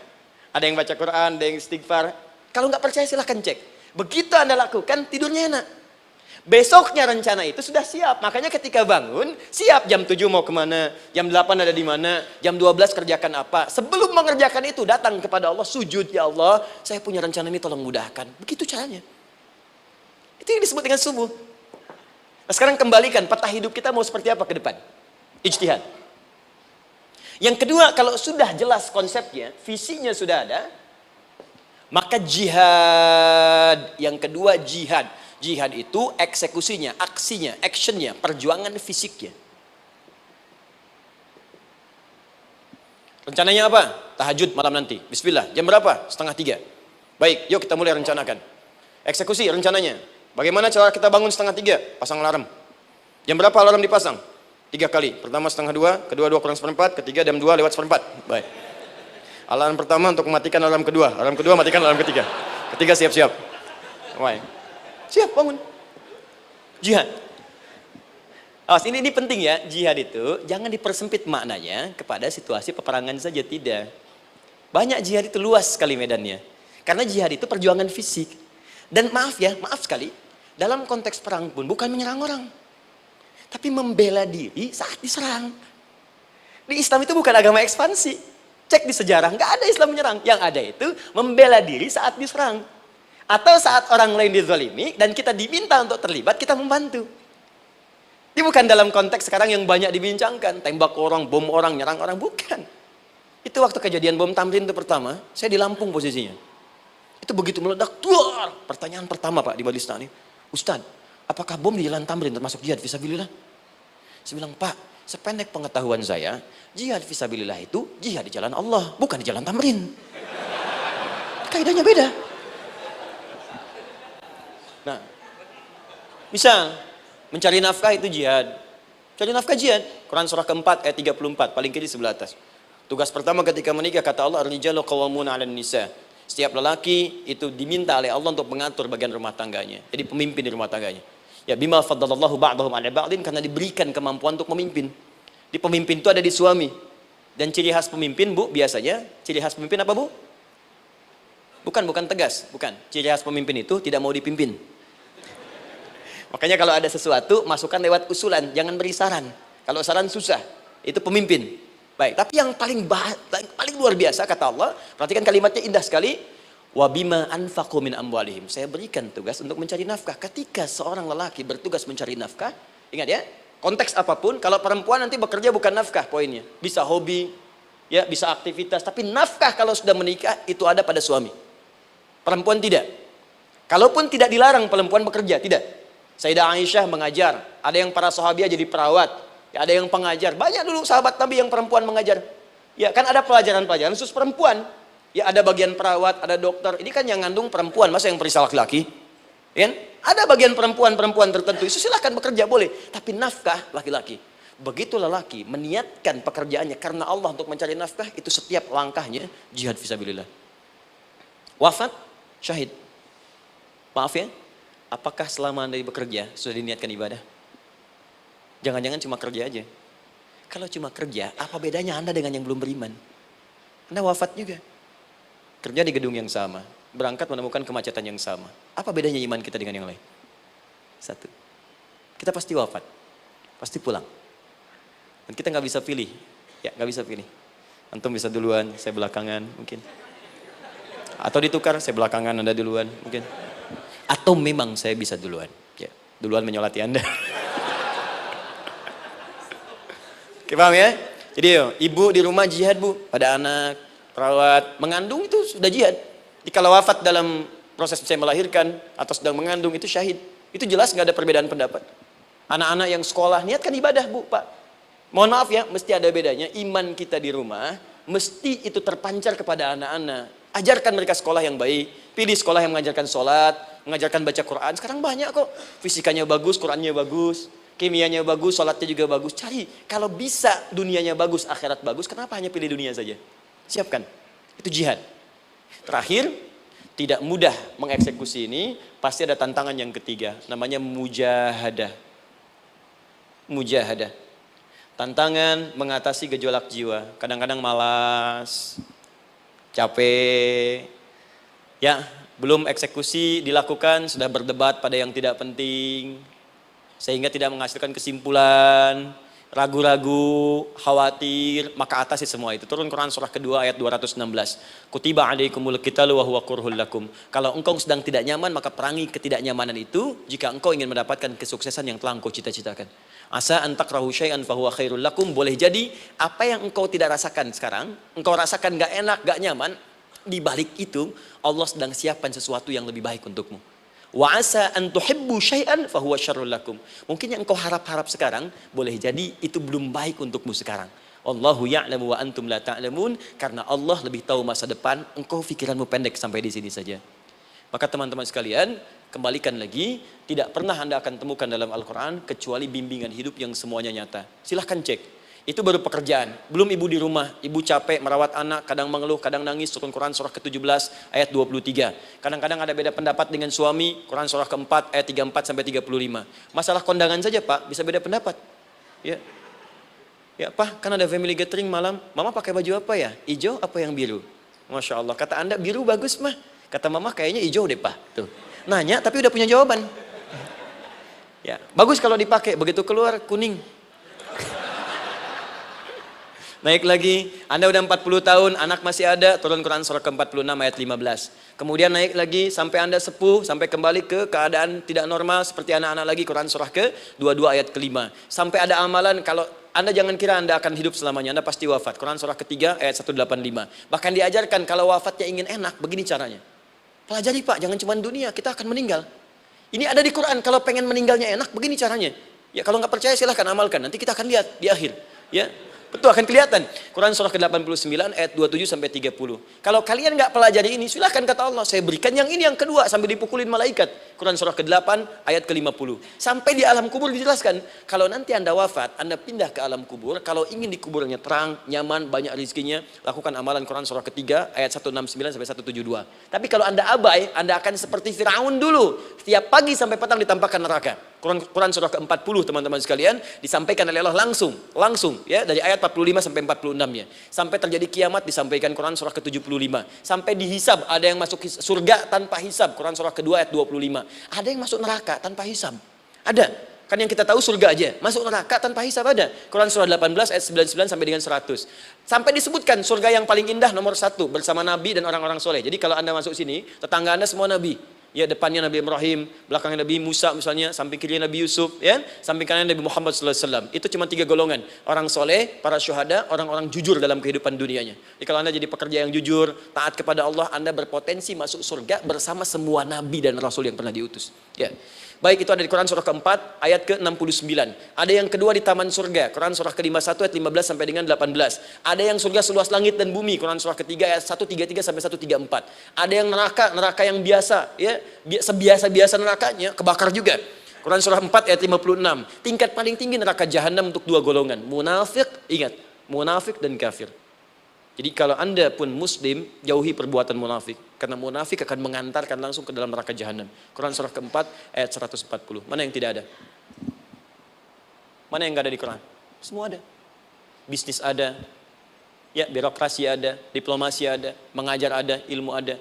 Ada yang baca Quran, ada yang istighfar. Kalau nggak percaya silahkan cek. Begitu Anda lakukan, tidurnya enak. Besoknya rencana itu sudah siap. Makanya ketika bangun, siap jam 7 mau kemana, jam 8 ada di mana, jam 12 kerjakan apa. Sebelum mengerjakan itu, datang kepada Allah, sujud, ya Allah, saya punya rencana ini tolong mudahkan. Begitu caranya. Itu yang disebut dengan subuh. Nah, sekarang kembalikan peta hidup kita mau seperti apa ke depan? Ijtihad. Yang kedua, kalau sudah jelas konsepnya, visinya sudah ada, maka jihad. Yang kedua jihad. Jihad itu eksekusinya, aksinya, actionnya, perjuangan fisiknya. Rencananya apa? Tahajud malam nanti. Bismillah. Jam berapa? 2:30. Baik, yuk kita mulai rencanakan. Eksekusi rencananya. Bagaimana cara kita bangun 2:30? Pasang alarm. Jam berapa alarm dipasang? 3 kali. Pertama 1:30, kedua 2 kurang 1/4, ketiga jam 2 lewat 1/4. Baik. Alarm pertama untuk mematikan alarm kedua. Alarm kedua matikan alarm ketiga. Ketiga siap-siap. Baik. Siap, bangun. Jihad. Awas, ini penting ya, jihad itu jangan dipersempit maknanya kepada situasi peperangan saja, tidak. Banyak jihad itu luas sekali medannya. Karena jihad itu perjuangan fisik. Dan maaf sekali, dalam konteks perang pun bukan menyerang orang. Tapi membela diri saat diserang. Di Islam itu bukan agama ekspansi. Cek di sejarah, nggak ada Islam menyerang. Yang ada itu membela diri saat diserang. Atau saat orang lain dizalimi dan kita diminta untuk terlibat, kita membantu. Ini bukan dalam konteks sekarang yang banyak dibincangkan. Tembak orang, bom orang, nyerang orang. Bukan. Itu waktu kejadian bom Tamrin itu pertama, saya di Lampung posisinya. Itu begitu meledak, tuar. Pertanyaan pertama Pak di Balistani. Ustadz, apakah bom di Jalan Tamrin termasuk jihad fisabilillah? Saya bilang, Pak, sependek pengetahuan saya, jihad fisabilillah itu jihad di jalan Allah, bukan di Jalan Tamrin. Kaidahnya beda. Nah, misal mencari nafkah itu jihad. Cari nafkah jihad. Quran surah keempat ayat 34, paling kiri sebelah atas. Tugas pertama ketika menikah kata Allah, ar-rijalu qawwamuna 'alan nisa. Setiap lelaki itu diminta oleh Allah untuk mengatur bagian rumah tangganya. Jadi pemimpin di rumah tangganya. Ya bima faddalallahu ba'dahum 'ala ba'din, karena diberikan kemampuan untuk memimpin. Di pemimpin itu ada di suami. Dan ciri khas pemimpin, Bu, biasanya ciri khas pemimpin apa, Bu? Bukan tegas, bukan. Ciri khas pemimpin itu tidak mau dipimpin. Makanya kalau ada sesuatu, masukkan lewat usulan, jangan beri saran. Kalau saran susah, itu pemimpin. Baik, tapi yang paling luar biasa kata Allah, perhatikan kalimatnya indah sekali. Wa bima anfaqu min amwalihim. Saya berikan tugas untuk mencari nafkah. Ketika seorang lelaki bertugas mencari nafkah, ingat ya, konteks apapun, kalau perempuan nanti bekerja bukan nafkah poinnya. Bisa hobi, ya, bisa aktivitas, tapi nafkah kalau sudah menikah itu ada pada suami. Perempuan tidak. Kalaupun tidak dilarang perempuan bekerja, tidak. Sayyidah Aisyah mengajar, ada yang para sahabiah jadi perawat, ya, ada yang pengajar. Banyak dulu sahabat Nabi yang perempuan mengajar. Ya, kan ada pelajaran-pelajaran khusus perempuan. Ya, ada bagian perawat, ada dokter. Ini kan yang ngandung perempuan, masa yang perisa laki-laki? Ya, ada bagian perempuan tertentu, itu silahkan bekerja boleh. Tapi nafkah laki-laki. Begitu lelaki meniatkan pekerjaannya karena Allah untuk mencari nafkah, itu setiap langkahnya jihad fisabilillah. Wafat, syahid. Maaf ya, apakah selama Anda bekerja sudah diniatkan ibadah? Jangan-jangan cuma kerja aja. Kalau cuma kerja, apa bedanya Anda dengan yang belum beriman? Anda wafat juga. Kerja di gedung yang sama, berangkat menemukan kemacetan yang sama. Apa bedanya iman kita dengan yang lain? Satu, kita pasti wafat, pasti pulang. Dan kita nggak bisa pilih, ya nggak bisa pilih. Antum bisa duluan, saya belakangan mungkin. Atau ditukar, saya belakangan, Anda duluan mungkin. Atau memang saya bisa duluan, ya duluan menyolati Anda. Oke, paham ya? Jadi ibu di rumah jihad, Bu, pada anak, perawat, mengandung itu sudah jihad. Jadi kalau wafat dalam proses saya melahirkan atau sedang mengandung itu syahid. Itu jelas nggak ada perbedaan pendapat. Anak-anak yang sekolah niatkan ibadah, Bu, Pak. Mohon maaf ya, mesti ada bedanya. Iman kita di rumah mesti itu terpancar kepada anak-anak. Ajarkan mereka sekolah yang baik. Pilih sekolah yang mengajarkan sholat, mengajarkan baca Quran. Sekarang banyak kok. Fisikanya bagus, Qurannya bagus, kimianya bagus, sholatnya juga bagus. Cari. Kalau bisa dunianya bagus, akhirat bagus, kenapa hanya pilih dunia saja? Siapkan. Itu jihad. Terakhir, tidak mudah mengeksekusi ini. Pasti ada tantangan yang ketiga. Namanya mujahadah. Mujahadah. Tantangan mengatasi gejolak jiwa. Kadang-kadang malas, capek, ya belum eksekusi dilakukan, sudah berdebat pada yang tidak penting, sehingga tidak menghasilkan kesimpulan. ragu-ragu, khawatir, maka atasi semua itu. Turun Quran surah kedua ayat 216. Kutiba alaikumul qitalu wa huwa kurhul lakum. Kalau engkau sedang tidak nyaman, maka perangi ketidaknyamanan itu jika engkau ingin mendapatkan kesuksesan yang telah engkau cita-citakan. Asa an takrahu syai'an fa huwa khairul lakum. Boleh jadi apa yang engkau tidak rasakan sekarang, engkau rasakan gak enak, gak nyaman, di balik itu Allah sedang siapkan sesuatu yang lebih baik untukmu. Wa asa an tuhibbu syai'an fa huwa syarrul lakum. Mungkin yang engkau harap-harap sekarang boleh jadi itu belum baik untukmu sekarang. Allahu ya'lamu wa antum la ta'lamun, karena Allah lebih tahu masa depan, engkau pikiranmu pendek sampai di sini saja. Maka teman-teman sekalian, kembalikan lagi, tidak pernah Anda akan temukan dalam Al-Qur'an kecuali bimbingan hidup yang semuanya nyata. Silahkan cek. Itu baru pekerjaan. Belum ibu di rumah, ibu capek merawat anak, kadang mengeluh, kadang nangis. Turun Quran surah ke-17 ayat 23. Kadang-kadang ada beda pendapat dengan suami, Quran surah ke-4 ayat 34 sampai 35. Masalah kondangan saja, Pak, bisa beda pendapat. Ya. Ya, Pak, kan ada family gathering malam, Mama pakai baju apa ya? Hijau apa yang biru? Masya Allah, kata Anda biru bagus, Mah. Kata Mama kayaknya hijau deh, Pak. Tuh. Nanya tapi udah punya jawaban. Ya, bagus kalau dipakai, begitu keluar kuning. Naik lagi, Anda udah 40 tahun, anak masih ada, turun Quran surah ke-46 ayat 15. Kemudian naik lagi sampai Anda sepuh, sampai kembali ke keadaan tidak normal seperti anak-anak lagi, Quran surah ke-22 ayat ke-5. Sampai ada amalan, kalau Anda jangan kira Anda akan hidup selamanya, Anda pasti wafat. Quran surah ke-3 ayat 185. Bahkan diajarkan kalau wafatnya ingin enak, begini caranya. Pelajari Pak, jangan cuma dunia, kita akan meninggal. Ini ada di Quran, kalau pengen meninggalnya enak, begini caranya. Ya kalau nggak percaya silahkan amalkan, nanti kita akan lihat di akhir. Ya. Betul, akan kelihatan. Quran surah ke-89 ayat 27 sampai 30. Kalau kalian nggak pelajari ini, silahkan kata Allah, saya berikan yang ini yang kedua sambil dipukulin malaikat. Quran surah ke-8 ayat ke-50. Sampai di alam kubur dijelaskan, kalau nanti Anda wafat, Anda pindah ke alam kubur, kalau ingin di kuburnya terang, nyaman, banyak rezekinya, lakukan amalan Quran surah ke-3 ayat 169 sampai 172. Tapi kalau Anda abai, Anda akan seperti Firaun dulu. Setiap pagi sampai petang ditampakkan neraka. Quran surah ke-40 teman-teman sekalian disampaikan oleh Allah langsung ya, dari ayat 45 sampai 46 ya. Sampai terjadi kiamat disampaikan Quran surah ke-75. Sampai dihisab, ada yang masuk surga tanpa hisab, Quran surah kedua ayat 25. Ada yang masuk neraka tanpa hisab. Ada. Kan yang kita tahu surga aja, masuk neraka tanpa hisab ada. Quran surah 18 ayat 99 sampai dengan 100. Sampai disebutkan surga yang paling indah nomor 1 bersama Nabi dan orang-orang soleh. Jadi kalau Anda masuk sini, tetangga Anda semua Nabi. Ya, depannya Nabi Ibrahim, belakangnya Nabi Musa misalnya, samping kiri Nabi Yusuf, ya, samping kanan Nabi Muhammad SAW. Itu cuma 3 golongan, orang soleh, para syuhada, orang-orang jujur dalam kehidupan dunianya. Jadi kalau Anda jadi pekerja yang jujur, taat kepada Allah, Anda berpotensi masuk surga bersama semua Nabi dan Rasul yang pernah diutus. Ya. Baik, itu ada di Quran surah ke-4 ayat ke-69. Ada yang kedua di taman surga, Quran surah ke-51 ayat 15 sampai dengan 18. Ada yang surga seluas langit dan bumi, Quran surah ke-3 ayat 133 sampai 134. Ada yang neraka yang biasa, ya, sebiasa-biasa nerakanya kebakar juga. Quran surah 4 ayat 56. Tingkat paling tinggi neraka jahanam untuk 2 golongan, munafik, ingat, munafik dan kafir. Jadi kalau Anda pun muslim, jauhi perbuatan munafik. Karena munafik akan mengantarkan langsung ke dalam neraka jahanam. Quran surah ke-4 ayat 140. Mana yang tidak ada? Mana yang nggak ada di Quran? Semua ada. Bisnis ada, ya, birokrasi ada, diplomasi ada, mengajar ada, ilmu ada.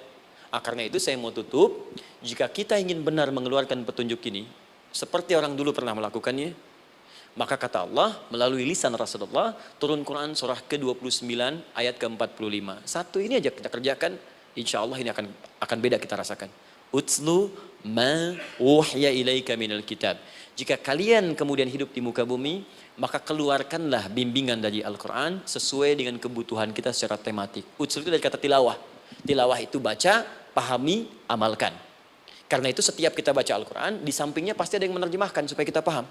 Karena itu saya mau tutup, jika kita ingin benar mengeluarkan petunjuk ini, seperti orang dulu pernah melakukannya, maka kata Allah melalui lisan Rasulullah, turun Quran surah ke-29 ayat ke-45. Satu ini aja kita kerjakan, insya Allah ini akan beda kita rasakan. Utslu ma uhya ilaika minal kitab. Jika kalian kemudian hidup di muka bumi, maka keluarkanlah bimbingan dari Al-Quran sesuai dengan kebutuhan kita secara tematik. Utslu itu dari kata tilawah. Tilawah itu baca, pahami, amalkan. Karena itu setiap kita baca Al-Quran, di sampingnya pasti ada yang menerjemahkan supaya kita paham.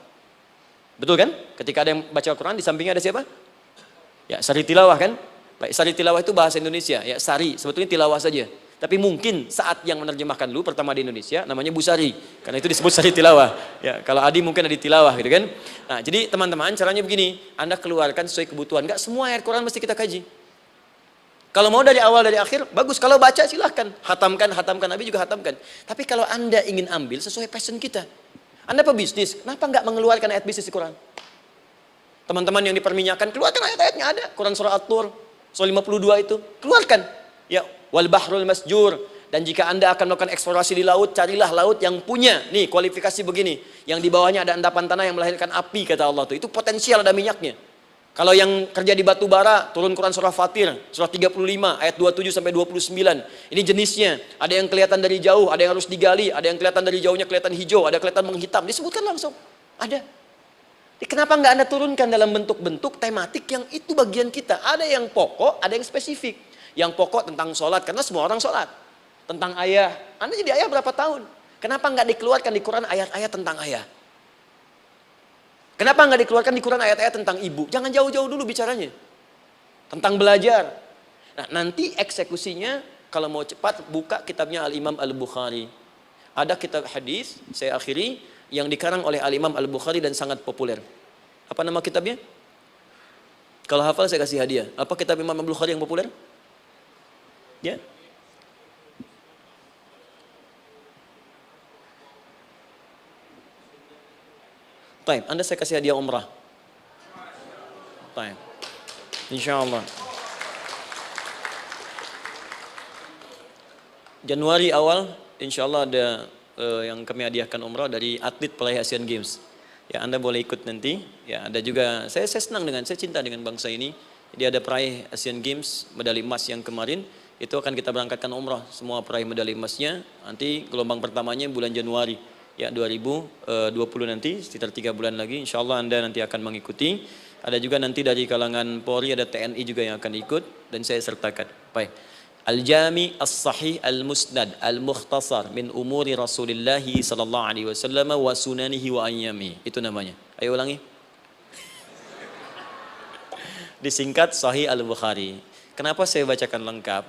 Betul kan? Ketika ada yang baca Al-Quran, di sampingnya ada siapa? Ya, sari tilawah kan? Baik, sari tilawah itu bahasa Indonesia. Ya, sari, sebetulnya tilawah saja. Tapi mungkin saat yang menerjemahkan dulu pertama di Indonesia, namanya Bu Sari. Karena itu disebut sari tilawah. Ya, kalau Adi mungkin ada tilawah gitu kan? Nah, jadi teman-teman caranya begini. Anda keluarkan sesuai kebutuhan. Enggak semua ayat Quran mesti kita kaji. Kalau mau dari awal dari akhir, bagus. Kalau baca silahkan. Hatamkan, Nabi juga hatamkan. Tapi kalau Anda ingin ambil sesuai passion kita. Anda pebisnis, kenapa nggak mengeluarkan ayat bisnis di Quran? Teman-teman yang diperminyakan, keluarkan ayat-ayatnya ada. Quran surah At-Tur, surah 52 itu, keluarkan. Ya, wal bahrul masjur, Dan jika Anda akan melakukan eksplorasi di laut, carilah laut yang punya nih kualifikasi begini. Yang di bawahnya ada endapan tanah yang melahirkan api, kata Allah tuh. Itu potensial ada minyaknya. Kalau yang kerja di batu bara, turun Quran surah Fatir, surah 35 ayat 27 sampai 29. Ini jenisnya. Ada yang kelihatan dari jauh, ada yang harus digali, ada yang kelihatan dari jauhnya kelihatan hijau, ada kelihatan menghitam. Disebutkan langsung. Ada. Kenapa nggak Anda turunkan dalam bentuk-bentuk tematik yang itu bagian kita? Ada yang pokok, ada yang spesifik. Yang pokok tentang sholat, karena semua orang sholat. Tentang ayah. Anda jadi ayah berapa tahun? Kenapa nggak dikeluarkan di Quran ayat-ayat tentang ayah? Kenapa nggak dikeluarkan di Quran ayat-ayat tentang ibu? Jangan jauh-jauh dulu bicaranya. Tentang belajar. Nah, nanti eksekusinya, kalau mau cepat, buka kitabnya Al-Imam Al-Bukhari. Ada kitab hadis, saya akhiri, yang dikarang oleh Al-Imam Al-Bukhari dan sangat populer. Apa nama kitabnya? Kalau hafal saya kasih hadiah. Apa kitab Imam Al-Bukhari yang populer? Ya. Taib, Anda saya kasih hadiah umrah. Taib. Insyaallah. Januari awal, insyaallah ada yang kami hadiahkan umrah dari atlet peraih Asian Games. Ya, Anda boleh ikut nanti. Ya, ada juga, saya senang dengan, saya cinta dengan bangsa ini. Jadi ada peraih Asian Games, medali emas yang kemarin, itu akan kita berangkatkan umrah. Semua peraih medali emasnya, nanti gelombang pertamanya bulan Januari. Ya 2020 nanti, sekitar 3 bulan lagi, insya Allah Anda nanti akan mengikuti. Ada juga nanti dari kalangan Polri, ada TNI juga yang akan ikut, dan saya sertakan. Baik. Al-Jami As-Sahih Al-Musnad Al-Mukhtasar min umuri Rasulillahi sallallahu alaihi wasallam wa sunanihi wa ayyami. Itu namanya. Ayo ulangi. Disingkat Sahih Al-Bukhari. Kenapa saya bacakan lengkap?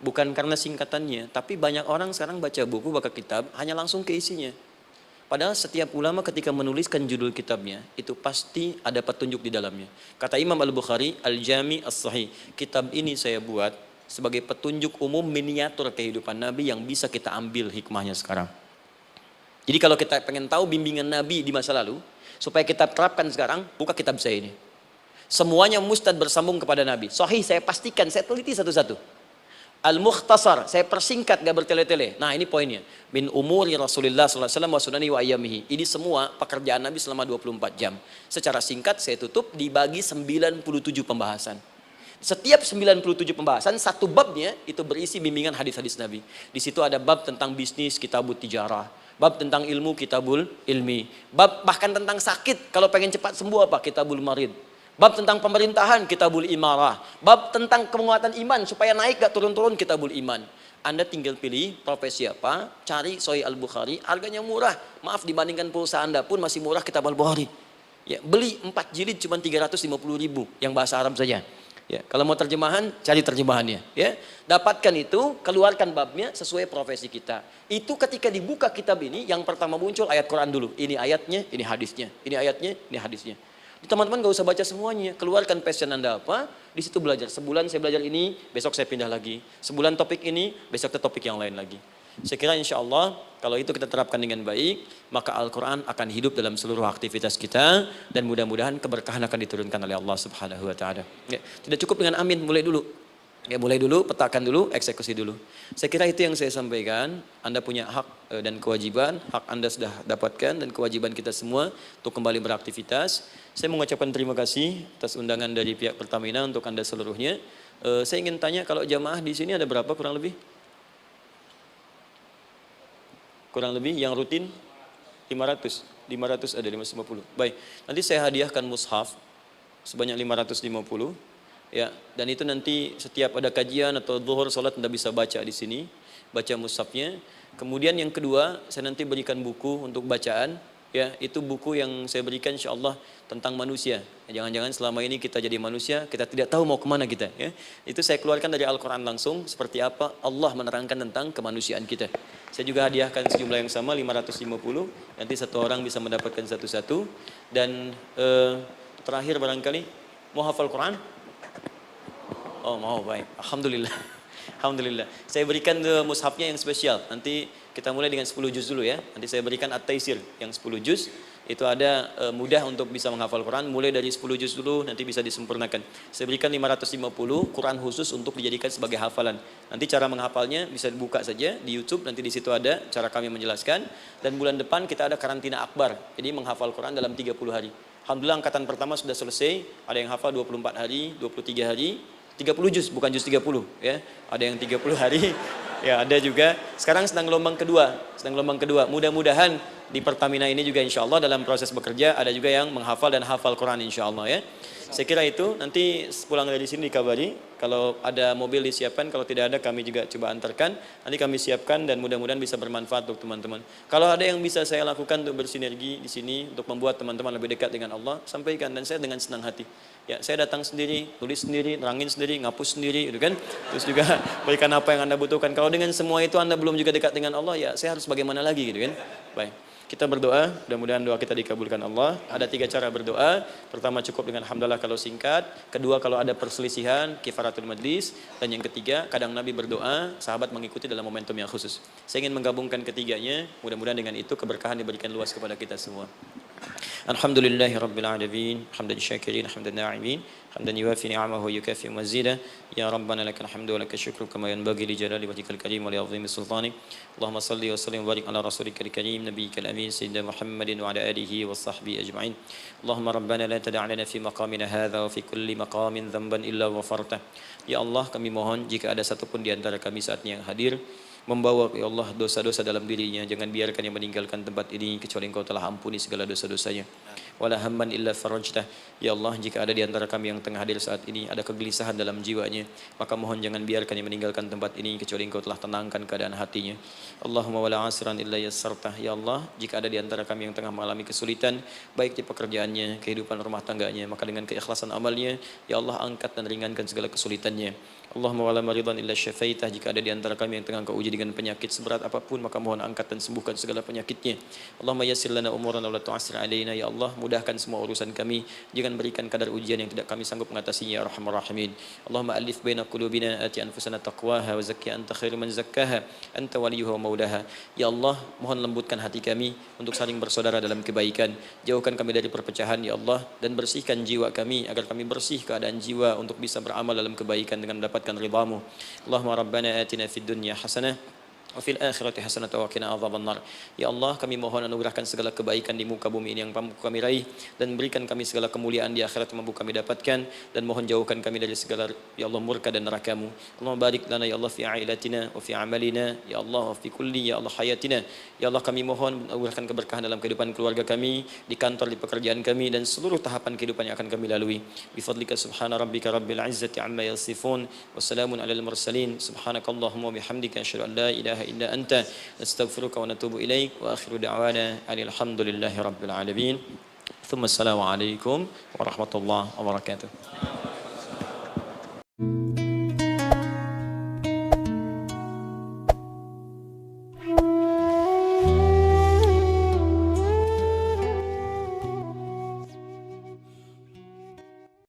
Bukan karena singkatannya, tapi banyak orang sekarang baca buku, baca kitab, hanya langsung ke isinya. Padahal setiap ulama ketika menuliskan judul kitabnya, itu pasti ada petunjuk di dalamnya. Kata Imam Al-Bukhari, Al-Jami As-Sahih. Kitab ini saya buat sebagai petunjuk umum miniatur kehidupan Nabi yang bisa kita ambil hikmahnya sekarang. Jadi kalau kita pengen tahu bimbingan Nabi di masa lalu, supaya kita terapkan sekarang, buka kitab saya ini. Semuanya mustad bersambung kepada Nabi. Sahih saya pastikan, saya teliti satu-satu. Al-Mukhtasar, saya persingkat gak bertele-tele. Nah ini poinnya. Min umuri Rasulullah SAW wa sunani wa ayyamihi. Ini semua pekerjaan Nabi selama 24 jam. Secara singkat saya tutup dibagi 97 pembahasan. Setiap 97 pembahasan, satu babnya itu berisi bimbingan hadis-hadis Nabi. Di situ ada bab tentang bisnis, kitabut tijarah. Bab tentang ilmu, kitabul ilmi. Bab bahkan tentang sakit, kalau pengen cepat sembuh apa? Kitabul marid. Bab tentang pemerintahan, kitabul imarah. Bab tentang penguatan iman, supaya naik gak turun-turun, kitabul iman. Anda tinggal pilih profesi apa, cari Sahih Al-Bukhari, harganya murah. Maaf, dibandingkan pulsa Anda pun masih murah kitab Al-Bukhari. Ya, beli 4 jilid cuma 350.000 yang bahasa Arab saja. Ya, kalau mau terjemahan, cari terjemahannya. Ya, dapatkan itu, keluarkan babnya sesuai profesi kita. Itu ketika dibuka kitab ini, yang pertama muncul ayat Quran dulu. Ini ayatnya, ini hadisnya. Ini ayatnya, ini hadisnya. Teman-teman gak usah baca semuanya, keluarkan passion Anda apa, di situ belajar. Sebulan saya belajar ini, besok saya pindah lagi. Sebulan topik ini, besok ke topik yang lain lagi. Saya kira insya Allah, kalau itu kita terapkan dengan baik, maka Al-Quran akan hidup dalam seluruh aktivitas kita, dan mudah-mudahan keberkahan akan diturunkan oleh Allah Subhanahu Wa Taala. Ya, tidak cukup dengan amin, mulai dulu. Ya, mulai dulu, petakan dulu, eksekusi dulu. Saya kira itu yang saya sampaikan. Anda punya hak dan kewajiban, hak Anda sudah dapatkan dan kewajiban kita semua untuk kembali beraktivitas. Saya mengucapkan terima kasih atas undangan dari pihak Pertamina untuk Anda seluruhnya. Saya ingin tanya, kalau jamaah di sini ada berapa kurang lebih? Kurang lebih yang rutin 500 ada 550. Baik, nanti saya hadiahkan mushaf sebanyak 550. Ya, dan itu nanti setiap ada kajian atau zuhur salat Anda bisa baca di sini, baca mushafnya. Kemudian yang kedua, saya nanti berikan buku untuk bacaan. Ya, itu buku yang saya berikan insyaallah tentang manusia. Jangan-jangan selama ini kita jadi manusia, kita tidak tahu mau kemana kita. Ya, itu saya keluarkan dari Al-Quran langsung, seperti apa Allah menerangkan tentang kemanusiaan kita. Saya juga hadiahkan sejumlah yang sama, 550. Nanti satu orang bisa mendapatkan satu-satu. Dan terakhir barangkali, mau hafal Quran? Oh mau, baik. Alhamdulillah. Alhamdulillah. Saya berikan mushafnya yang spesial. Nanti kita mulai dengan 10 juz dulu ya. Nanti saya berikan At-Taisir yang 10 juz. Itu ada mudah untuk bisa menghafal Quran, mulai dari 10 juz dulu, nanti bisa disempurnakan. Saya berikan 550 Quran khusus untuk dijadikan sebagai hafalan. Nanti cara menghafalnya bisa dibuka saja di YouTube, nanti di situ ada cara kami menjelaskan. Dan bulan depan kita ada karantina akbar, jadi menghafal Quran dalam 30 hari. Alhamdulillah angkatan pertama sudah selesai, ada yang hafal 24 hari, 23 hari, 30 juz, bukan juz 30 ya. Ada yang 30 hari, ya ada juga. Sekarang sedang gelombang kedua, Mudah-mudahan di Pertamina ini juga insya Allah dalam proses bekerja ada juga yang menghafal dan hafal Quran insya Allah ya. Saya kira itu, nanti pulang dari sini dikabari, kalau ada mobil disiapkan, kalau tidak ada kami juga coba antarkan, nanti kami siapkan dan mudah-mudahan bisa bermanfaat untuk teman-teman. Kalau ada yang bisa saya lakukan untuk bersinergi di sini, untuk membuat teman-teman lebih dekat dengan Allah, sampaikan, dan saya dengan senang hati. Ya, saya datang sendiri, tulis sendiri, nerangin sendiri, ngapus sendiri, gitu kan. Terus juga berikan apa yang Anda butuhkan. Kalau dengan semua itu Anda belum juga dekat dengan Allah, ya saya harus bagaimana lagi, gitu kan. Baik. Kita berdoa, mudah-mudahan doa kita dikabulkan Allah. Ada 3 cara berdoa. Pertama cukup dengan hamdalah kalau singkat. Kedua kalau ada perselisihan, kifaratul majlis. Dan yang ketiga, kadang Nabi berdoa, sahabat mengikuti dalam momentum yang khusus. Saya ingin menggabungkan ketiganya. Mudah-mudahan dengan itu keberkahan diberikan luas kepada kita semua. Alhamdulillahi Rabbil Alamin. Hamdan syakirin, hamdan na'imin. Hamdan yuwafi ni'amahu yukafi mazidah. Ya Rabbana lakal hamdu wa lakal syukru kama yanbaghi li jalali wajhikal karim wa li 'azimi sultanik. Allahumma salli wa sallim wa barik ala rasulika al-karim nabiyyikal amin sayyidina Muhammadin wa ala alihi wa sahbihi ajma'in. Allahumma rabbana la tada' lana fi maqamina hadha wa fi kulli maqamin dhanban illa ghafartah. Ya Allah, kami mohon jika ada satupun di antara kami saat ini yang hadir membawa ya Allah dosa-dosa dalam dirinya, jangan biarkan yang meninggalkan tempat ini kecuali Engkau telah ampuni segala dosa-dosanya. Wala hamman illa farajtah. Ya Allah, jika ada di antara kami yang tengah hadir saat ini ada kegelisahan dalam jiwanya, maka mohon jangan biarkan yang meninggalkan tempat ini kecuali Engkau telah tenangkan keadaan hatinya. Allahumma wala asran illa yassartah. Ya Allah, jika ada di antara kami yang tengah mengalami kesulitan baik di pekerjaannya, kehidupan rumah tangganya, maka dengan keikhlasan amalnya ya Allah angkat dan ringankan segala kesulitannya. Allahumma wala maridan illa syafaitah. Jika ada di antara kami yang tengah Engkau uji dengan penyakit seberat apapun, maka mohon angkat dan sembuhkan segala penyakitnya. Allahumma yassir lana umurana wa la tu'assir alaina. Ya Allah, mudahkan semua urusan kami, jangan berikan kadar ujian yang tidak kami sanggup mengatasinya ya arhamar rahimin. Allahumma alif baina qulubina, ati anfusana taqwaha wa zakki anta khairu man zakkaha anta waliyuha wa maulaha. Ya Allah, mohon lembutkan hati kami untuk saling bersaudara dalam kebaikan, jauhkan kami dari perpecahan ya Allah, dan bersihkan jiwa kami agar kami bersih keadaan jiwa untuk bisa beramal dalam kebaikan dengan mendapatkan ridhamu. Allahumma rabbana atina fid dunya hasanah wa fil akhirati hasanatan wa qina adzabannar. Ya Allah, kami mohon anugerahkan segala kebaikan di muka bumi ini yang mampu kami raih, dan berikan kami segala kemuliaan di akhirat yang mampu kami dapatkan, dan mohon jauhkan kami dari segala ya Allah murka dan neraka-Mu. Allahumma barik lana ya Allah fi ailatina wa fi amalina ya Allah wa fi kulli ya Allah hayatina. Ya Allah, kami mohon anugerahkan keberkahan dalam kehidupan keluarga kami, di kantor, di pekerjaan kami, dan seluruh tahapan kehidupan yang akan kami lalui. Bi fadlika subhana rabbika rabbil izzati amma yasifun wa salamun alal mursalin. Subhanakallahumma wa bihamdika asyhadu an la ilaha إلا أنت نستغفرك ونتوب إليك وآخر دعوانا أن الحمد لله رب العالمين ثم السلام عليكم ورحمة الله وبركاته.